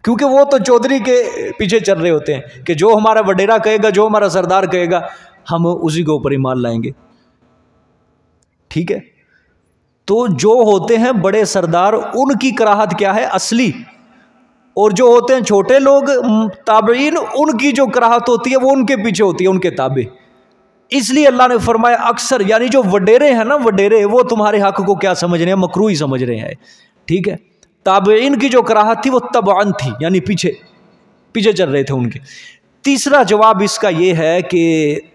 کیونکہ وہ تو چودھری کے پیچھے چل رہے ہوتے ہیں کہ جو ہمارا وڈیرا کہے گا، جو ہمارا سردار کہے گا، ہم اسی کے اوپر ایمان لائیں گے. ٹھیک ہے، تو جو ہوتے ہیں بڑے سردار، ان کی کراہت کیا ہے؟ اصلی. اور جو ہوتے ہیں چھوٹے لوگ تابعین، ان کی جو کراہت ہوتی ہے وہ ان کے پیچھے ہوتی ہے، ان کے تابع. اس لیے اللہ نے فرمایا اکثر، یعنی جو وڈیرے ہیں نا، وڈیرے وہ تمہارے حق کو کیا سمجھ رہے ہیں؟ مکروہ سمجھ رہے ہیں. ٹھیک ہے، تابعین کی جو کراہت تھی وہ تبعاً تھی، یعنی پیچھے چل رہے تھے ان کے. تیسرا جواب اس کا یہ ہے کہ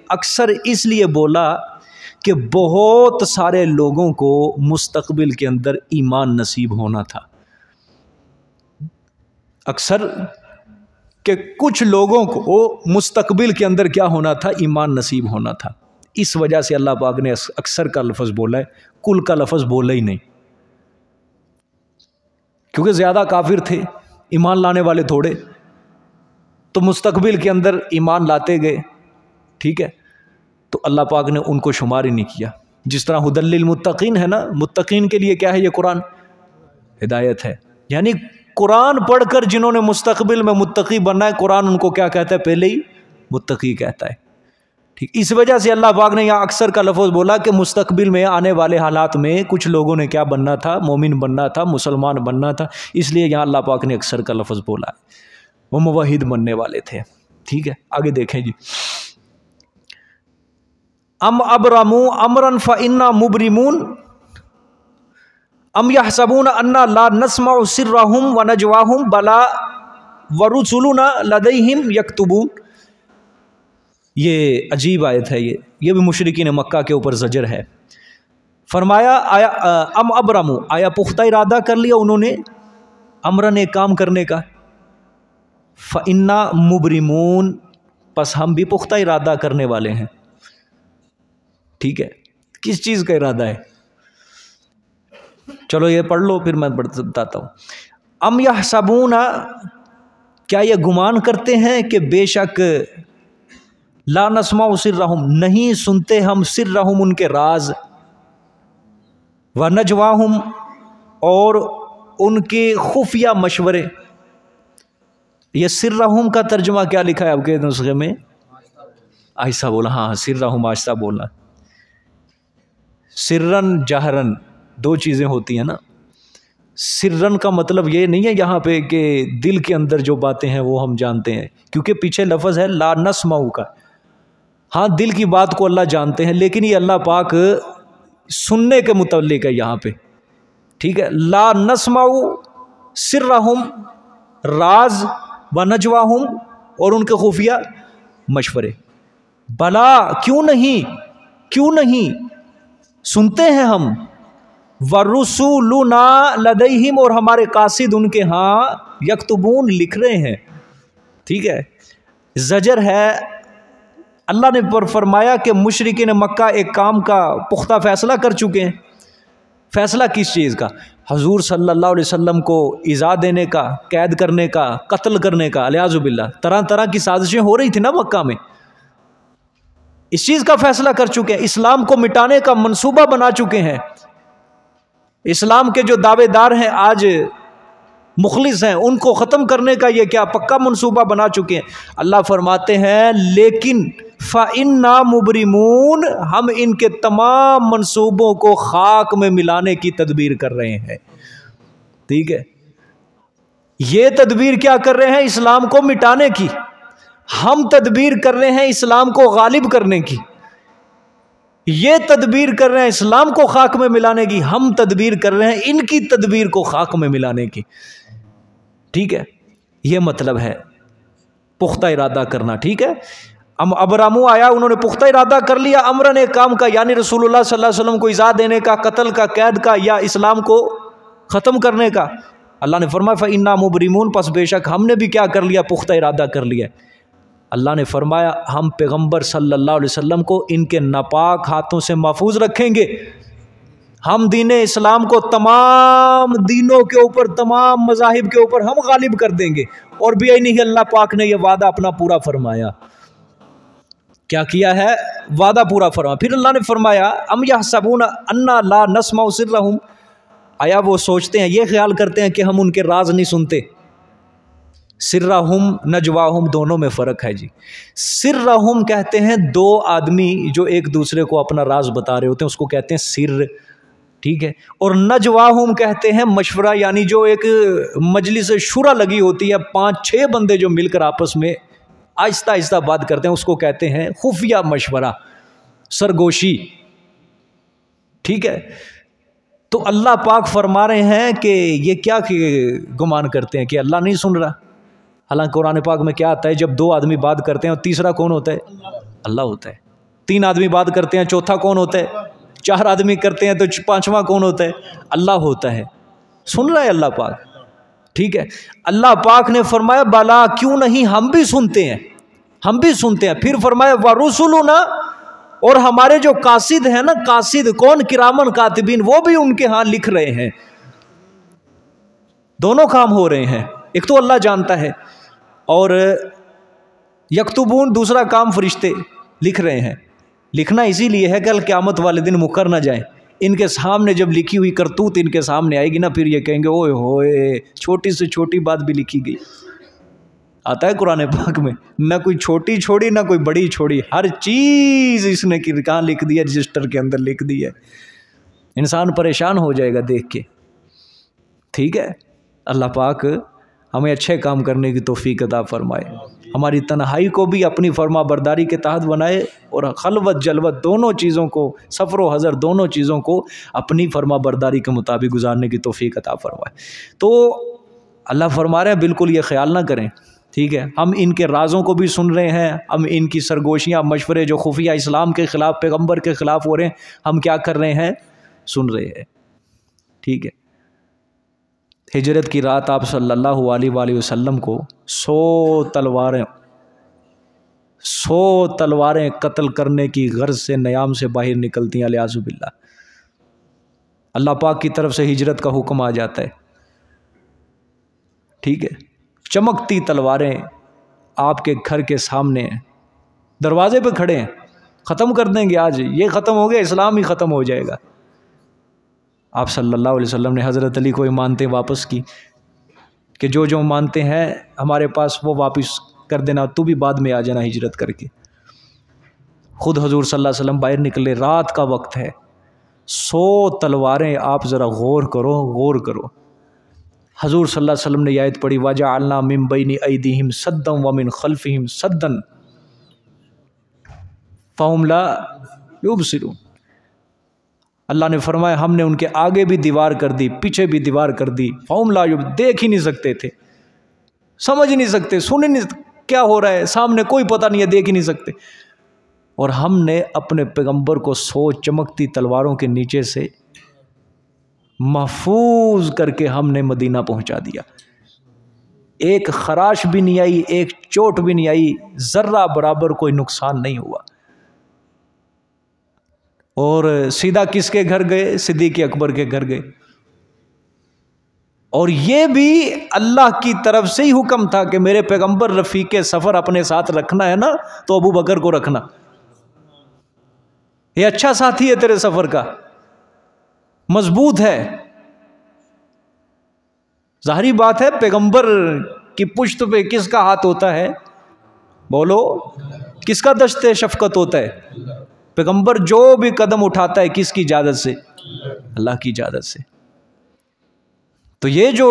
اکثر اس لیے بولا کہ بہت سارے لوگوں کو مستقبل کے اندر ایمان نصیب ہونا تھا. اکثر کہ کچھ لوگوں کو مستقبل کے اندر کیا ہونا تھا؟ ایمان نصیب ہونا تھا. اس وجہ سے اللہ پاک نے اکثر کا لفظ بولا ہے، کل کا لفظ بولا ہی نہیں. کیونکہ زیادہ کافر تھے، ایمان لانے والے تھوڑے، تو مستقبل کے اندر ایمان لاتے گئے. ٹھیک ہے، تو اللہ پاک نے ان کو شمار ہی نہیں کیا. جس طرح ہدی للمتقین ہے نا، متقین کے لیے کیا ہے؟ یہ قرآن ہدایت ہے. یعنی قرآن پڑھ کر جنہوں نے مستقبل میں متقی بننا ہے، قرآن ان کو کیا کہتا ہے؟ پہلے ہی متقی کہتا ہے. ٹھیک، اس وجہ سے اللہ پاک نے یہاں اکثر کا لفظ بولا کہ مستقبل میں آنے والے حالات میں کچھ لوگوں نے کیا بننا تھا؟ مومن بننا تھا، مسلمان بننا تھا. اس لیے یہاں اللہ پاک نے اکثر کا لفظ بولا ہے، وہ موحد بننے والے تھے. ٹھیک ہے، آگے دیکھیں جی. ام ابرموا امرا فانا مبرمون ام يحسبون انا لا نسمع سرهم ونجواهم بلا ورسلنا لديهم يكتبون. یہ عجیب آیت ہے، یہ بھی مشرکین مکہ کے اوپر زجر ہے. فرمایا آیا ام ابرموا، آیا پختہ ارادہ کر لیا انہوں نے امرن ایک کام کرنے کا، فانا مبرمون، پس ہم بھی پختہ ارادہ کرنے والے ہیں. ٹھیک ہے، کس چیز کا ارادہ ہے؟ چلو یہ پڑھ لو، پھر میں بتاتا ہوں. ام یحسبون، کیا یہ گمان کرتے ہیں کہ بے شک لا نسمع سرہم، نہیں سنتے ہم سرہم ان کے راز، ونجواہم اور ان کے خفیہ مشورے. یہ سرہم کا ترجمہ کیا لکھا ہے آپ کے نسخے میں؟ آہستہ بولا. ہاں، سرہم آہستہ بولنا. سرن جہرن 2 چیزیں ہوتی ہیں نا. سرن کا مطلب یہ نہیں ہے یہاں پہ کہ دل کے اندر جو باتیں ہیں وہ ہم جانتے ہیں، کیونکہ پیچھے لفظ ہے لا نسمع کا. ہاں، دل کی بات کو اللہ جانتے ہیں، لیکن یہ اللہ پاک سننے کے متعلق ہے یہاں پہ، ٹھیک ہے. لا نسمع سرہم، راز و نجواہم، اور ان کے خفیہ مشورے. بلا کیوں نہیں سنتے ہیں ہم. ورسولنا لدیہم، اور ہمارے قاصد ان کے ہاں یکتبون لکھ رہے ہیں. ٹھیک ہے. زجر ہے. اللہ نے فرمایا کہ مشرکین مکہ ایک کام کا پختہ فیصلہ کر چکے ہیں. فیصلہ کس چیز کا؟ حضور صلی اللہ علیہ وسلم کو ایذا دینے کا، قید کرنے کا، قتل کرنے کا. الیاذ باللہ طرح طرح کی سازشیں ہو رہی تھی نا مکہ میں. اس چیز کا فیصلہ کر چکے ہیں. اسلام کو مٹانے کا منصوبہ بنا چکے ہیں. اسلام کے جو دعوے دار ہیں آج مخلص ہیں، ان کو ختم کرنے کا یہ کیا پکا منصوبہ بنا چکے ہیں. اللہ فرماتے ہیں لیکن فَإِنَّا مُبْرِمُونَ، ہم ان کے تمام منصوبوں کو خاک میں ملانے کی تدبیر کر رہے ہیں. ٹھیک ہے. یہ تدبیر کیا کر رہے ہیں؟ اسلام کو مٹانے کی. ہم تدبیر کر رہے ہیں اسلام کو غالب کرنے کی. یہ تدبیر کر رہے ہیں اسلام کو خاک میں ملانے کی، ہم تدبیر کر رہے ہیں ان کی تدبیر کو خاک میں ملانے کی. ٹھیک ہے. یہ مطلب ہے پختہ ارادہ کرنا. ٹھیک ہے. ابرامو آیا، انہوں نے پختہ ارادہ کر لیا امرن ایک کام کا، یعنی رسول اللہ صلی اللہ علیہ وسلم کو ایذا دینے کا، قتل کا، قید کا، یا اسلام کو ختم کرنے کا. اللہ نے فرمایا فَإِنَّا مُبْرِمُونَ، پس بے شک ہم نے بھی کیا کر لیا؟ پختہ ارادہ کر لیا. اللہ نے فرمایا ہم پیغمبر صلی اللہ علیہ وسلم کو ان کے ناپاک ہاتھوں سے محفوظ رکھیں گے. ہم دین اسلام کو تمام دینوں کے اوپر، تمام مذاہب کے اوپر ہم غالب کر دیں گے. اور بھی یہی نہیں، اللہ پاک نے یہ وعدہ اپنا پورا فرمایا. کیا کیا ہے؟ وعدہ پورا فرمایا. پھر اللہ نے فرمایا ام یحسبون انا لا نسمع سرہم، آیا وہ سوچتے ہیں، یہ خیال کرتے ہیں کہ ہم ان کے راز نہیں سنتے. سرہم نجواہم دونوں میں فرق ہے جی. سرہم کہتے ہیں دو آدمی جو ایک دوسرے کو اپنا راز بتا رہے ہوتے ہیں، اس کو کہتے ہیں سر. ٹھیک ہے. اور نجواہم کہتے ہیں مشورہ، یعنی جو ایک مجلس شورا لگی ہوتی ہے، 5-6 بندے جو مل کر آپس میں آہستہ آہستہ بات کرتے ہیں، اس کو کہتے ہیں خفیہ مشورہ، سرگوشی. ٹھیک ہے. تو اللہ پاک فرما رہے ہیں کہ یہ کیا گمان کرتے ہیں کہ اللہ نہیں سن رہا. حالانکہ قرآن پاک میں کیا آتا ہے؟ جب 2 آدمی بات کرتے ہیں اور تیسرا کون ہوتا ہے؟ اللہ ہوتا ہے. 3 آدمی بات کرتے ہیں، چوتھا کون ہوتا ہے؟ 4 آدمی کرتے ہیں تو 5واں کون ہوتا ہے؟ اللہ ہوتا ہے. سن رہا ہے اللہ پاک. ٹھیک ہے. اللہ پاک نے فرمایا بالا کیوں نہیں، ہم بھی سنتے ہیں، ہم بھی سنتے ہیں. پھر فرمایا وَرُسُلُنَا، اور ہمارے جو قاصد ہیں نا، قاصد کون؟ کرامن کاتبین، وہ بھی ان کے ہاں لکھ رہے ہیں. دونوں کام ہو رہے ہیں. ایک تو اللہ جانتا ہے، اور یکتبون دوسرا کام فرشتے لکھ رہے ہیں. لکھنا اسی لیے ہے کہ کل قیامت والے دن مکر نہ جائیں. ان کے سامنے جب لکھی ہوئی کرتوت ان کے سامنے آئے گی نا، پھر یہ کہیں گے اوئے ہوئے چھوٹی سے چھوٹی بات بھی لکھی گئی. آتا ہے قرآن پاک میں، نہ کوئی چھوٹی چھوڑی نہ کوئی بڑی چھوڑی، ہر چیز اس نے کہاں لکھ دی ہے؟ رجسٹر کے اندر لکھ دی ہے. انسان پریشان ہو جائے گا دیکھ کے. ٹھیک ہے. اللہ پاک ہمیں اچھے کام کرنے کی توفیق عطا فرمائے، ہماری تنہائی کو بھی اپنی فرما برداری کے تحت بنائے، اور خلوت جلوت دونوں چیزوں کو، سفر و حضر دونوں چیزوں کو اپنی فرما برداری کے مطابق گزارنے کی توفیق عطا فرمائے. تو اللہ فرما رہے ہیں بالکل یہ خیال نہ کریں. ٹھیک ہے. ہم ان کے رازوں کو بھی سن رہے ہیں، ہم ان کی سرگوشیاں، مشورے جو خفیہ اسلام کے خلاف، پیغمبر کے خلاف ہو رہے ہیں، ہم کیا کر رہے ہیں؟ سن رہے ہیں. ٹھیک ہے. ہجرت کی رات آپ صلی اللہ علیہ وآلہ وسلم کو 100 تلواریں قتل کرنے کی غرض سے نیام سے باہر نکلتی ہیں. الیاذ باللہ. اللہ پاک کی طرف سے ہجرت کا حکم آ جاتا ہے. ٹھیک ہے. چمکتی تلواریں آپ کے گھر کے سامنے ہیں، دروازے پہ کھڑے ہیں. ختم کر دیں گے آج، یہ ختم ہو گیا، اسلام ہی ختم ہو جائے گا. آپ صلی اللہ علیہ وسلم نے حضرت علی کو ایمانتیں واپس کی کہ جو جو مانتے ہیں ہمارے پاس وہ واپس کر دینا، تو بھی بعد میں آ جانا ہجرت کر کے. خود حضور صلی اللہ علیہ وسلم باہر نکلے، رات کا وقت ہے. 100 تلواریں. آپ ذرا غور کرو. حضور صلی اللہ علیہ وسلم نے یہ آیت پڑھی وَجَعَلْنَا مِن بَيْنِ أَيْدِيهِمْ سَدًّا وَمِنْ خَلْفِهِمْ سَدًّا فَهُمْ لَا يُبْصِرُونَ. اللہ نے فرمایا ہم نے ان کے آگے بھی دیوار کر دی، پیچھے بھی دیوار کر دی، فہم لا دیکھ ہی نہیں سکتے تھے، سمجھ ہی نہیں سکتے، سن ہی نہیں، کیا ہو رہا ہے سامنے کوئی پتہ نہیں ہے، دیکھ ہی نہیں سکتے. اور ہم نے اپنے پیغمبر کو 100 چمکتی تلواروں کے نیچے سے محفوظ کر کے ہم نے مدینہ پہنچا دیا. ایک خراش بھی نہیں آئی، ایک چوٹ بھی نہیں آئی، ذرہ برابر کوئی نقصان نہیں ہوا. اور سیدھا کس کے گھر گئے؟ صدیق اکبر کے گھر گئے. اور یہ بھی اللہ کی طرف سے ہی حکم تھا کہ میرے پیغمبر رفیق سفر اپنے ساتھ رکھنا ہے نا تو ابو بکر کو رکھنا، یہ اچھا ساتھی ہے تیرے سفر کا، مضبوط ہے. ظاہری بات ہے پیغمبر کی پشت پہ کس کا ہاتھ ہوتا ہے؟ بولو، کس کا دشت شفقت ہوتا ہے؟ پیغمبر جو بھی قدم اٹھاتا ہے کس کی اجازت سے؟ اللہ کی اجازت سے. تو یہ جو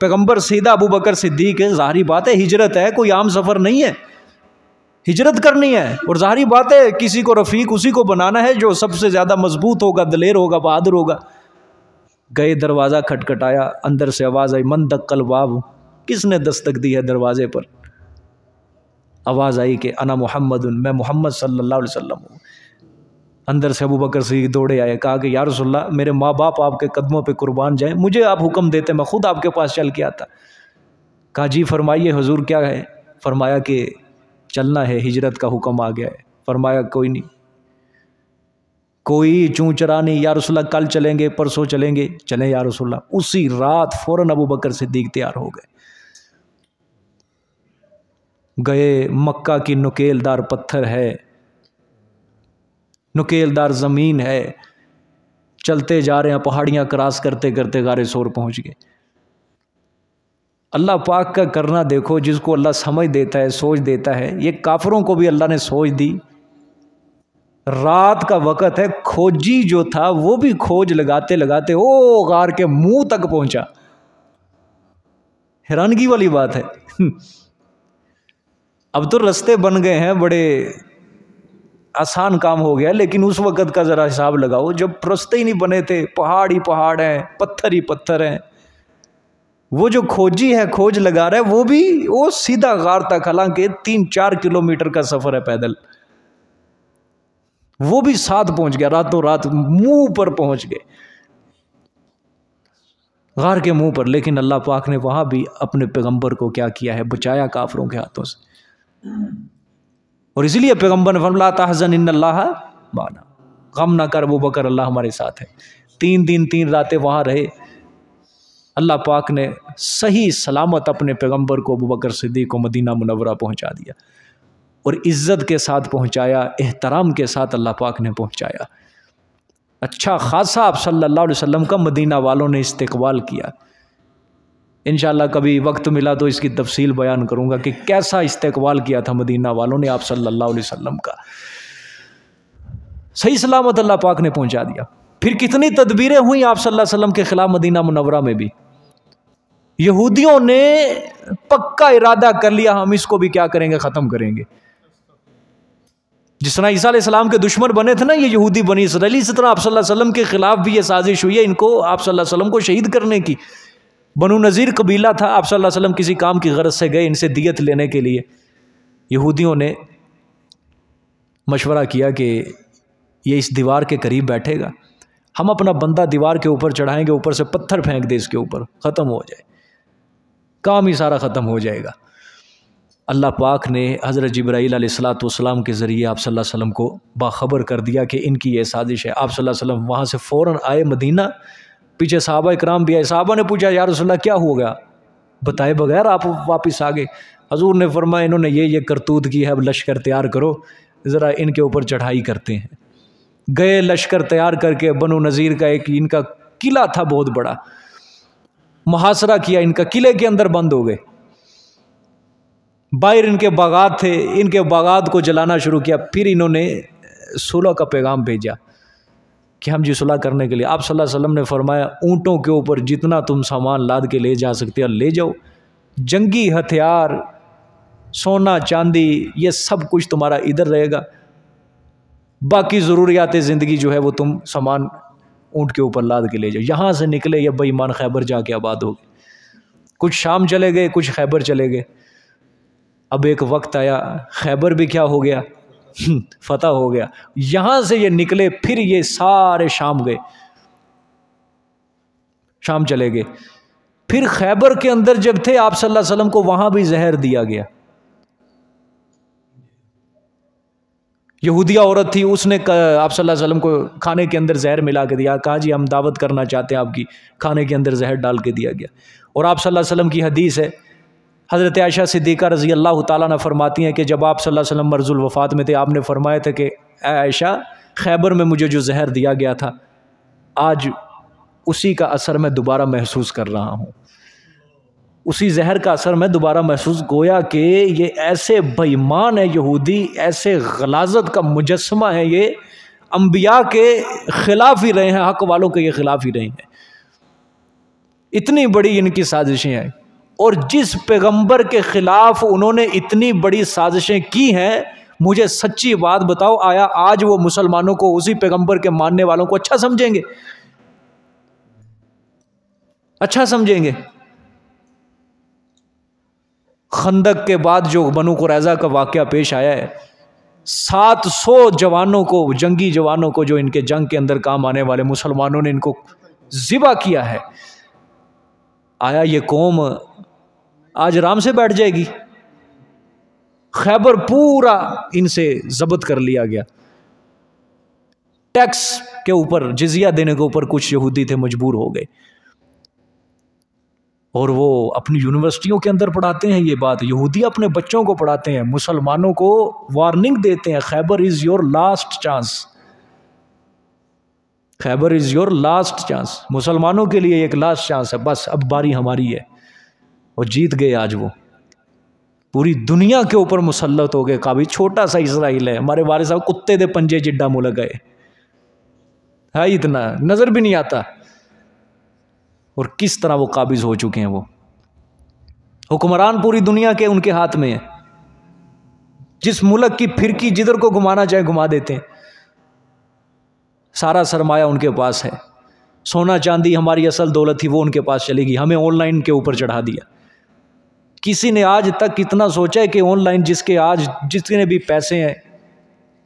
پیغمبر سیدھا ابو بکر صدیق ہے، ظاہری بات ہے ہجرت ہے، کوئی عام سفر نہیں ہے، ہجرت کرنی ہے. اور ظاہری بات ہے کسی کو رفیق اسی کو بنانا ہے جو سب سے زیادہ مضبوط ہوگا، دلیر ہوگا، بہادر ہوگا. گئے، دروازہ کھٹکھٹایا، اندر سے آواز آئی من دق الباب، کس نے دستک دی ہے دروازے پر؟ آواز آئی کہ انا محمد، میں محمد صلی اللہ علیہ وسلم ہوں. اندر سے ابو بکر صدیق دوڑے آئے، کہا کہ یا رسول اللہ میرے ماں باپ آپ کے قدموں پہ قربان جائیں، مجھے آپ حکم دیتے میں خود آپ کے پاس چل کے آتا. کہا جی فرمائیے حضور کیا ہے؟ فرمایا کہ چلنا ہے، ہجرت کا حکم آ گیا ہے. فرمایا کوئی نہیں، کوئی چوں چرا نہیں، یا رسول اللہ کل چلیں گے، پرسوں چلیں گے. چلیں یا رسول اللہ. اسی رات فوراً ابو بکر صدیق تیار ہو گئے. گئے، مکہ کی نکیل دار پتھر ہے، نکیل دار زمین ہے، چلتے جا رہے ہیں، پہاڑیاں کراس کرتے کرتے غار ثور پہنچ گئے. اللہ پاک کا کرنا دیکھو، جس کو اللہ سمجھ دیتا ہے، سوچ دیتا ہے. یہ کافروں کو بھی اللہ نے سوچ دی. رات کا وقت ہے، کھوجی جو تھا وہ بھی کھوج لگاتے لگاتے او غار کے منہ تک پہنچا. حیرانگی والی بات ہے. اب تو رستے بن گئے ہیں، بڑے آسان کام ہو گیا، لیکن اس وقت کا ذرا حساب لگاؤ جب رستے ہی نہیں بنے تھے، پہاڑ ہی پہاڑ ہیں، پتھر ہی پتھر ہیں. وہ جو کھوجی ہے، کھوج لگا رہا ہے، وہ بھی وہ سیدھا غار تک، حالانکہ 3-4 کلومیٹر کا سفر ہے پیدل، وہ بھی ساتھ پہنچ گیا، راتوں رات منہ پر پہنچ گئے، غار کے منہ پر. لیکن اللہ پاک نے وہاں بھی اپنے پیغمبر کو کیا کیا ہے؟ بچایا کافروں کے ہاتھوں سے. اور اسی لیے پیغمبر نے فرمایا لا تحزن ان اللہ معنا، غم نہ کر ابو بکر، اللہ ہمارے ساتھ ہے. 3 دن 3 راتیں وہاں رہے. اللہ پاک نے صحیح سلامت اپنے پیغمبر کو ابو بکر صدیق کو مدینہ منورہ پہنچا دیا، اور عزت کے ساتھ پہنچایا، احترام کے ساتھ اللہ پاک نے پہنچایا. اچھا خاصا آپ صلی اللہ علیہ وسلم کا مدینہ والوں نے استقبال کیا. انشاءاللہ کبھی وقت ملا تو اس کی تفصیل بیان کروں گا کہ کیسا استقبال کیا تھا مدینہ والوں نے آپ صلی اللہ علیہ وسلم کا. صحیح سلامت اللہ پاک نے پہنچا دیا. پھر کتنی تدبیریں ہوئیں آپ صلی اللہ علیہ وسلم کے خلاف مدینہ منورہ میں بھی. یہودیوں نے پکا ارادہ کر لیا ہم اس کو بھی کیا کریں گے؟ ختم کریں گے. جس طرح عیسیٰ علیہ السلام کے دشمن بنے تھے نا یہ یہودی بنی اسرائیل، اسی طرح آپ صلی اللہ علیہ وسلم کے خلاف بھی یہ سازش ہوئی ہے ان کو آپ صلی اللہ علیہ وسلم کو شہید کرنے کی. بنو نذیر قبیلہ تھا، آپ صلی اللہ علیہ وسلم کسی کام کی غرض سے گئے ان سے دیت لینے کے لیے. یہودیوں نے مشورہ کیا کہ یہ اس دیوار کے قریب بیٹھے گا، ہم اپنا بندہ دیوار کے اوپر چڑھائیں گے، اوپر سے پتھر پھینک دے اس کے اوپر، ختم ہو جائے، کام ہی سارا ختم ہو جائے گا. اللہ پاک نے حضرت جبرائیل علیہ السلام کے ذریعے آپ صلی اللہ علیہ وسلم کو باخبر کر دیا کہ ان کی یہ سازش ہے. آپ صلی اللہ علیہ وسلم وہاں سے فوراً آئے مدینہ. پیچھے صحابہ اکرام بھی آئے. صحابہ نے پوچھا یا رسول اللہ کیا ہو گیا؟ بتائے بغیر آپ واپس آ گئے. حضور نے فرمایا انہوں نے یہ کرتوت کی ہے، اب لشکر تیار کرو، ذرا ان کے اوپر چڑھائی کرتے ہیں. گئے، لشکر تیار کر کے بنو نذیر کا ایک ان کا قلعہ تھا بہت بڑا، محاصرہ کیا، ان کا قلعے کے اندر بند ہو گئے. باہر ان کے باغات تھے، ان کے باغات کو جلانا شروع کیا. پھر انہوں نے صلح کا پیغام بھیجا کہ ہم جی صلح کرنے کے لیے. آپ صلی اللہ علیہ وسلم نے فرمایا اونٹوں کے اوپر جتنا تم سامان لاد کے لے جا سکتے ہو لے جاؤ، جنگی ہتھیار، سونا چاندی، یہ سب کچھ تمہارا ادھر رہے گا، باقی ضروریات زندگی جو ہے وہ تم سامان اونٹ کے اوپر لاد کے لے جاؤ. یہاں سے نکلے یہ بے ایمان خیبر جا کے آباد ہو گئے. کچھ شام چلے گئے, کچھ خیبر چلے گئے. اب ایک وقت آیا خیبر بھی کیا ہو گیا, فتح ہو گیا. یہاں سے یہ نکلے, پھر یہ سارے شام گئے, شام چلے گئے. پھر خیبر کے اندر جب تھے آپ صلی اللہ علیہ وسلم کو وہاں بھی زہر دیا گیا. یہودیہ عورت تھی, اس نے آپ صلی اللہ علیہ وسلم کو کھانے کے اندر زہر ملا کے دیا, کہا جی ہم دعوت کرنا چاہتے ہیں آپ کی, کھانے کے اندر زہر ڈال کے دیا گیا. اور آپ صلی اللہ علیہ وسلم کی حدیث ہے, حضرت عائشہ صدیقہ رضی اللہ تعالیٰ عنہ فرماتی ہیں کہ جب آپ صلی اللہ علیہ وسلم مرض الوفات میں تھے, آپ نے فرمایا تھا کہ اے عائشہ, خیبر میں مجھے جو زہر دیا گیا تھا آج اسی کا اثر میں دوبارہ محسوس کر رہا ہوں, اسی زہر کا اثر میں دوبارہ محسوس. گویا کہ یہ ایسے بے ایمان ہے یہودی, ایسے غلاظت کا مجسمہ ہے, یہ انبیاء کے خلاف ہی رہے ہیں, حق والوں کے یہ خلاف ہی رہے ہیں. اتنی بڑی ان کی سازشیں ہیں, اور جس پیغمبر کے خلاف انہوں نے اتنی بڑی سازشیں کی ہیں, مجھے سچی بات بتاؤ, آیا آج وہ مسلمانوں کو اسی پیغمبر کے ماننے والوں کو اچھا سمجھیں گے؟ اچھا سمجھیں گے؟ خندق کے بعد جو بنو قریظہ کا واقعہ پیش آیا ہے, 700 جوانوں کو, جنگی جوانوں کو, جو ان کے جنگ کے اندر کام آنے والے, مسلمانوں نے ان کو ذبح کیا ہے. آیا یہ قوم آج آرام سے بیٹھ جائے گی؟ خیبر پورا ان سے ضبط کر لیا گیا. ٹیکس کے اوپر, جزیہ دینے کے اوپر کچھ یہودی تھے مجبور ہو گئے, اور وہ اپنی یونیورسٹیوں کے اندر پڑھاتے ہیں یہ بات. یہودی اپنے بچوں کو پڑھاتے ہیں, مسلمانوں کو وارننگ دیتے ہیں, Khaibar is your last chance, Khaibar is your last chance, مسلمانوں کے لیے ایک لاسٹ چانس ہے, بس اب باری ہماری ہے. اور جیت گئے. آج وہ پوری دنیا کے اوپر مسلط ہو گئے. قابل چھوٹا سا اسرائیل ہے, ہمارے والد صاحب کتے دے پنجے جڈا ملک گئے ہے, اتنا نظر بھی نہیں آتا. اور کس طرح وہ قابض ہو چکے ہیں. وہ حکمران پوری دنیا کے ان کے ہاتھ میں ہے, جس ملک کی پھرکی جدھر کو گھمانا چاہے گھما دیتے ہیں. سارا سرمایہ ان کے پاس ہے, سونا چاندی ہماری اصل دولت تھی وہ ان کے پاس چلے گی, ہمیں آن لائن کے اوپر چڑھا دیا. کسی نے آج تک اتنا سوچا ہے کہ آن لائن جس کے آج جتنے بھی پیسے ہیں,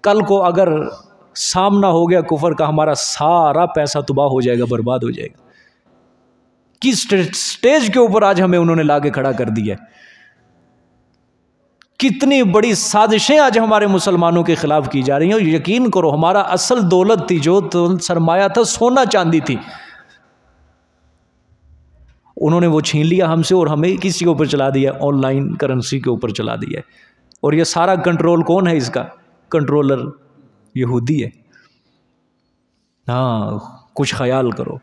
کل کو اگر سامنا ہو گیا کفر کا, ہمارا سارا پیسہ تباہ ہو جائے گا, برباد ہو جائے گا. کس سٹیج کے اوپر آج ہمیں انہوں نے لا کے کھڑا کر دیا ہے. کتنی بڑی سازشیں آج ہمارے مسلمانوں کے خلاف کی جا رہی ہیں. اور یقین کرو ہمارا اصل دولت تھی, جو سرمایہ تھا, سونا چاندی تھی, انہوں نے وہ چھین لیا ہم سے, اور ہمیں کسی کے اوپر چلا دیا, آن لائن کرنسی کے اوپر چلا دیا ہے. اور یہ سارا کنٹرول کون ہے اس کا؟ کنٹرولر یہودی ہے. ہاں, کچھ خیال کرو.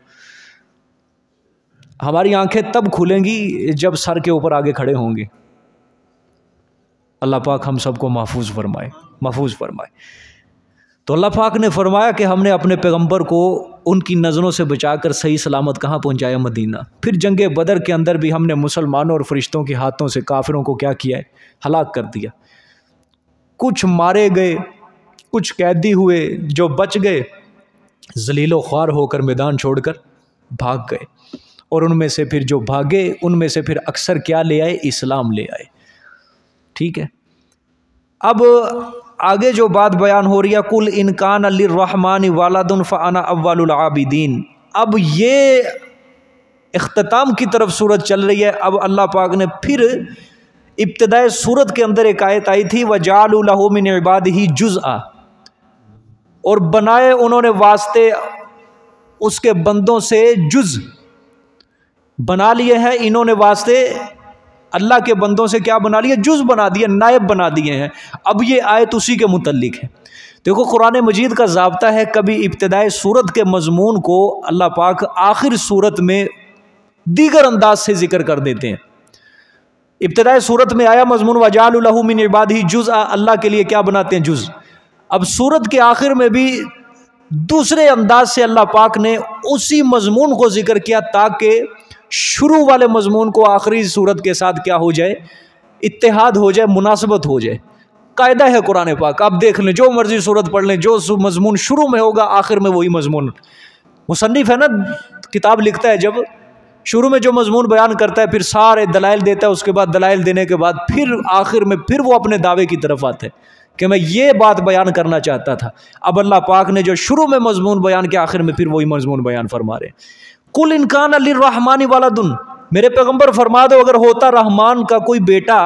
ہماری آنکھیں تب کھلیں گی جب سر کے اوپر آگے کھڑے ہوں گے. اللہ پاک ہم سب کو محفوظ فرمائے, محفوظ فرمائے. تو اللہ پاک نے فرمایا کہ ہم نے اپنے پیغمبر کو ان کی نظروں سے بچا کر صحیح سلامت کہاں پہنچایا؟ مدینہ. پھر جنگ بدر کے اندر بھی ہم نے مسلمانوں اور فرشتوں کے ہاتھوں سے کافروں کو کیا کیا ہے؟ ہلاک کر دیا. کچھ مارے گئے, کچھ قیدی ہوئے, جو بچ گئے ذلیل و خوار ہو کر میدان چھوڑ کر بھاگ گئے. اور ان میں سے پھر جو بھاگے ان میں سے پھر اکثر کیا لے آئے؟ اسلام لے آئے. ٹھیک ہے. اب آگے جو بات بیان ہو رہی ہے, قل ان کان للرحمن ولد فانا اول العابدین. اب یہ اختتام کی طرف سورت چل رہی ہے. اب اللہ پاک نے پھر ابتدائے سورت کے اندر ایک آیت آئی تھی, وجعلوا له من عباده جزءا, اور بنائے انہوں نے واسطے اس کے بندوں سے جز بنا لیے ہیں. انہوں نے واسطے اللہ کے بندوں سے کیا بنا لیے؟ جز بنا دیے, نائب بنا دیے ہیں. اب یہ آیت اسی کے متعلق ہے. دیکھو قرآن مجید کا ضابطہ ہے, کبھی ابتدائی سورت کے مضمون کو اللہ پاک آخر سورت میں دیگر انداز سے ذکر کر دیتے ہیں. ابتدائی سورت میں آیا مضمون وجعلوا له من عباده جزءا, اللہ کے لیے کیا بناتے ہیں؟ جز. اب سورت کے آخر میں بھی دوسرے انداز سے اللہ پاک نے اسی مضمون کو ذکر کیا, تاکہ شروع والے مضمون کو آخری صورت کے ساتھ کیا ہو جائے؟ اتحاد ہو جائے, مناسبت ہو جائے. قاعدہ ہے قرآن پاک, آپ دیکھ لیں, جو مرضی صورت پڑھ لیں, جو مضمون شروع میں ہوگا آخر میں وہی مضمون مصنف ہے نا، کتاب لکھتا ہے جب شروع میں جو مضمون بیان کرتا ہے پھر سارے دلائل دیتا ہے، اس کے بعد دلائل دینے کے بعد پھر آخر میں پھر وہ اپنے دعوے کی طرف آتے ہیں کہ میں یہ بات بیان کرنا چاہتا تھا. اب اللہ پاک نے جو شروع میں مضمون بیان کیا آخر میں پھر وہی مضمون بیان فرما رہے ہیں. قل ان کان للرحمن ولد، میرے پیغمبر فرما دو اگر ہوتا رحمان کا کوئی بیٹا،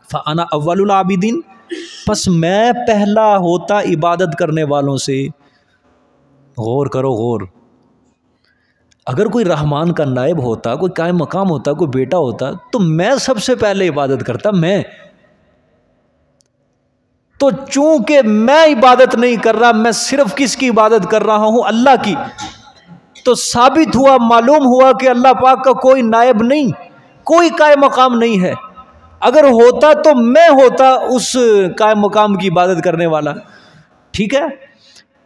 فانا اول العابدین، پس میں پہلا ہوتا عبادت کرنے والوں سے. غور کرو غور، اگر کوئی رحمان کا نائب ہوتا، کوئی قائم مقام ہوتا، کوئی بیٹا ہوتا تو میں سب سے پہلے عبادت کرتا. میں تو چونکہ میں عبادت نہیں کر رہا، میں صرف کس کی عبادت کر رہا ہوں؟ اللہ کی. تو ثابت ہوا، معلوم ہوا کہ اللہ پاک کا کوئی نائب نہیں، کوئی قائم مقام نہیں ہے. اگر ہوتا تو میں ہوتا اس قائم مقام کی عبادت کرنے والا. ٹھیک ہے،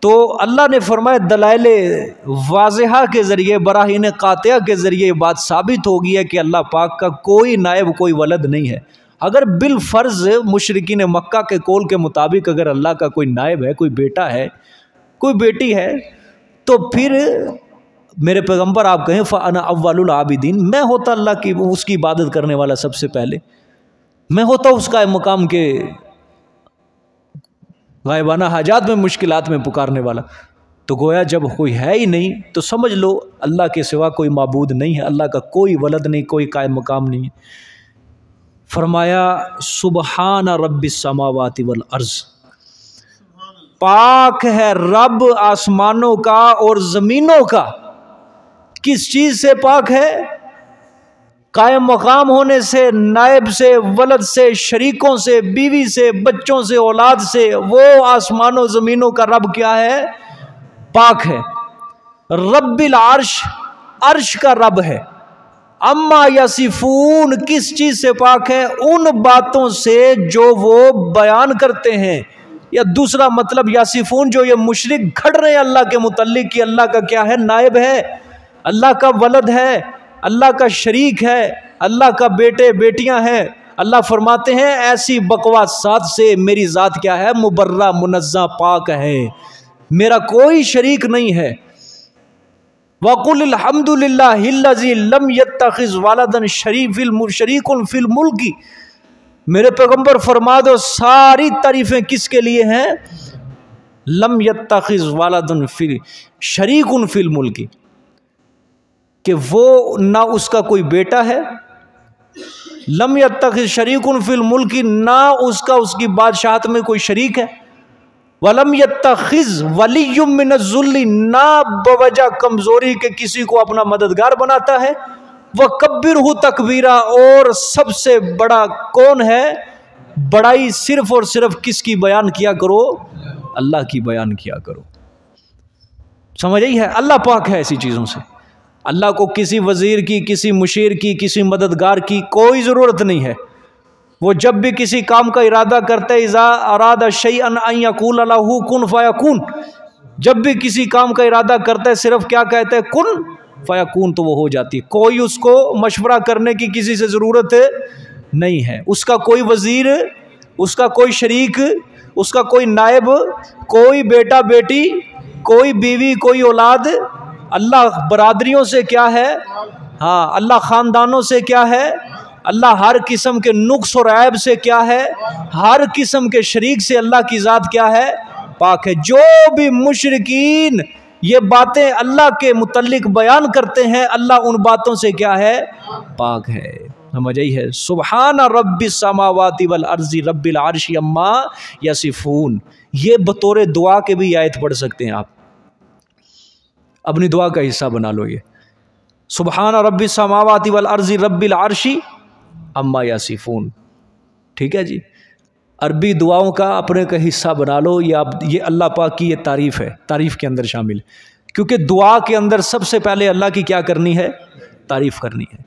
تو اللہ نے فرمایا دلائل واضحہ کے ذریعے، براہین قاطعہ کے ذریعے یہ بات ثابت ہو گئی ہے کہ اللہ پاک کا کوئی نائب، کوئی ولد نہیں ہے. اگر بالفرض مشرکین مکہ کے قول کے مطابق اگر اللہ کا کوئی نائب ہے، کوئی بیٹا ہے، کوئی بیٹی ہے، تو پھر میرے پیغمبر آپ کہیں فانا اول العابدین، میں ہوتا اللہ کی اس کی عبادت کرنے والا سب سے پہلے، میں ہوتا اس کا مقام کے غائبانہ حاجات میں، مشکلات میں پکارنے والا. تو گویا جب کوئی ہے ہی نہیں تو سمجھ لو اللہ کے سوا کوئی معبود نہیں ہے، اللہ کا کوئی ولد نہیں، کوئی قائم مقام نہیں. فرمایا سبحان رب السماوات والارض، پاک ہے رب آسمانوں کا اور زمینوں کا. کس چیز سے پاک ہے؟ قائم مقام ہونے سے، نائب سے، ولد سے، شریکوں سے، بیوی سے، بچوں سے، اولاد سے. وہ آسمانوں زمینوں کا رب کیا ہے؟ پاک ہے. رب العرش، عرش کا رب ہے. اما یصفون، کس چیز سے پاک ہے؟ ان باتوں سے جو وہ بیان کرتے ہیں. یا دوسرا مطلب یصفون، جو یہ مشرک گھڑ رہے ہیں اللہ کے متعلق کہ اللہ کا کیا ہے؟ نائب ہے، اللہ کا ولد ہے، اللہ کا شریک ہے، اللہ کا بیٹے بیٹیاں ہیں. اللہ فرماتے ہیں ایسی بکواسات سے میری ذات کیا ہے؟ مبرہ، منزہ، پاک ہے، میرا کوئی شریک نہیں ہے. وَقُلِ الْحَمْدُ لِلَّهِ الَّذِي لَمْ يَتَّخِذْ وَلَدًا شَرِيكٌ فِي الْمُلْكِ، میرے پیغمبر فرما دو ساری تعریفیں کس کے لیے ہیں؟ لم يتخذ ولدًا شریک فی الملک، کہ وہ نہ اس کا کوئی بیٹا ہے. لم يتخذ شریک فی الملک، نہ اس کا اس کی بادشاہت میں کوئی شریک ہے. ولم يتخذ ولی من الذل، نہ بوجہ کمزوری کے کسی کو اپنا مددگار بناتا ہے. وکبرہ تکبیرا، اور سب سے بڑا کون ہے؟ بڑائی صرف اور صرف کس کی بیان کیا کرو؟ اللہ کی بیان کیا کرو. سمجھ آئی ہے؟ اللہ پاک ہے ایسی چیزوں سے. اللہ کو کسی وزیر کی، کسی مشیر کی، کسی مددگار کی کوئی ضرورت نہیں ہے. وہ جب بھی کسی کام کا ارادہ کرتے، اذا اراد شیئا ان یقول له کن فیکون، جب بھی کسی کام کا ارادہ کرتا ہے صرف کیا کہتے ہیں؟ کن فیکون، تو وہ ہو جاتی ہے. کوئی اس کو مشورہ کرنے کی کسی سے ضرورت نہیں ہے. اس کا کوئی وزیر، اس کا کوئی شریک، اس کا کوئی نائب، کوئی بیٹا بیٹی، کوئی بیوی، کوئی اولاد. اللہ برادریوں سے کیا ہے؟ ہاں، اللہ خاندانوں سے کیا ہے؟ اللہ ہر قسم کے نقص اور عیب سے کیا ہے؟ ہر قسم کے شریک سے اللہ کی ذات کیا ہے؟ پاک ہے. جو بھی مشرکین یہ باتیں اللہ کے متعلق بیان کرتے ہیں، اللہ ان باتوں سے کیا ہے؟ پاک ہے. سمجھ آئی ہے؟ سبحان رب السماوات والارض رب العرش عما یصفون. یہ بطور دعا کے بھی آیت پڑھ سکتے ہیں آپ، اپنی دعا کا حصہ بنا لو. یہ سبحان رب السماوات والارض رب العرش عما یصفون. ٹھیک ہے جی، عربی دعاؤں کا اپنے کا حصہ بنا لو. یہ اللہ پاک کی یہ تعریف ہے، تعریف کے اندر شامل ہے. کیونکہ دعا کے اندر سب سے پہلے اللہ کی کیا کرنی ہے؟ تعریف کرنی ہے.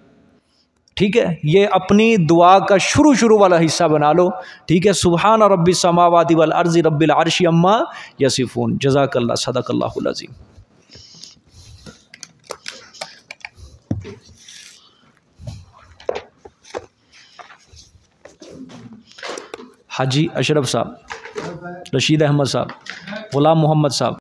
ٹھیک ہے، یہ اپنی دعا کا شروع والا حصہ بنا لو. ٹھیک ہے، سبحان رب السماوات والارض رب العرش عما یصفون. جزاک اللہ، صدق اللہ العظیم. حاجی اشرف صاحب، رشید احمد صاحب، غلام محمد صاحب.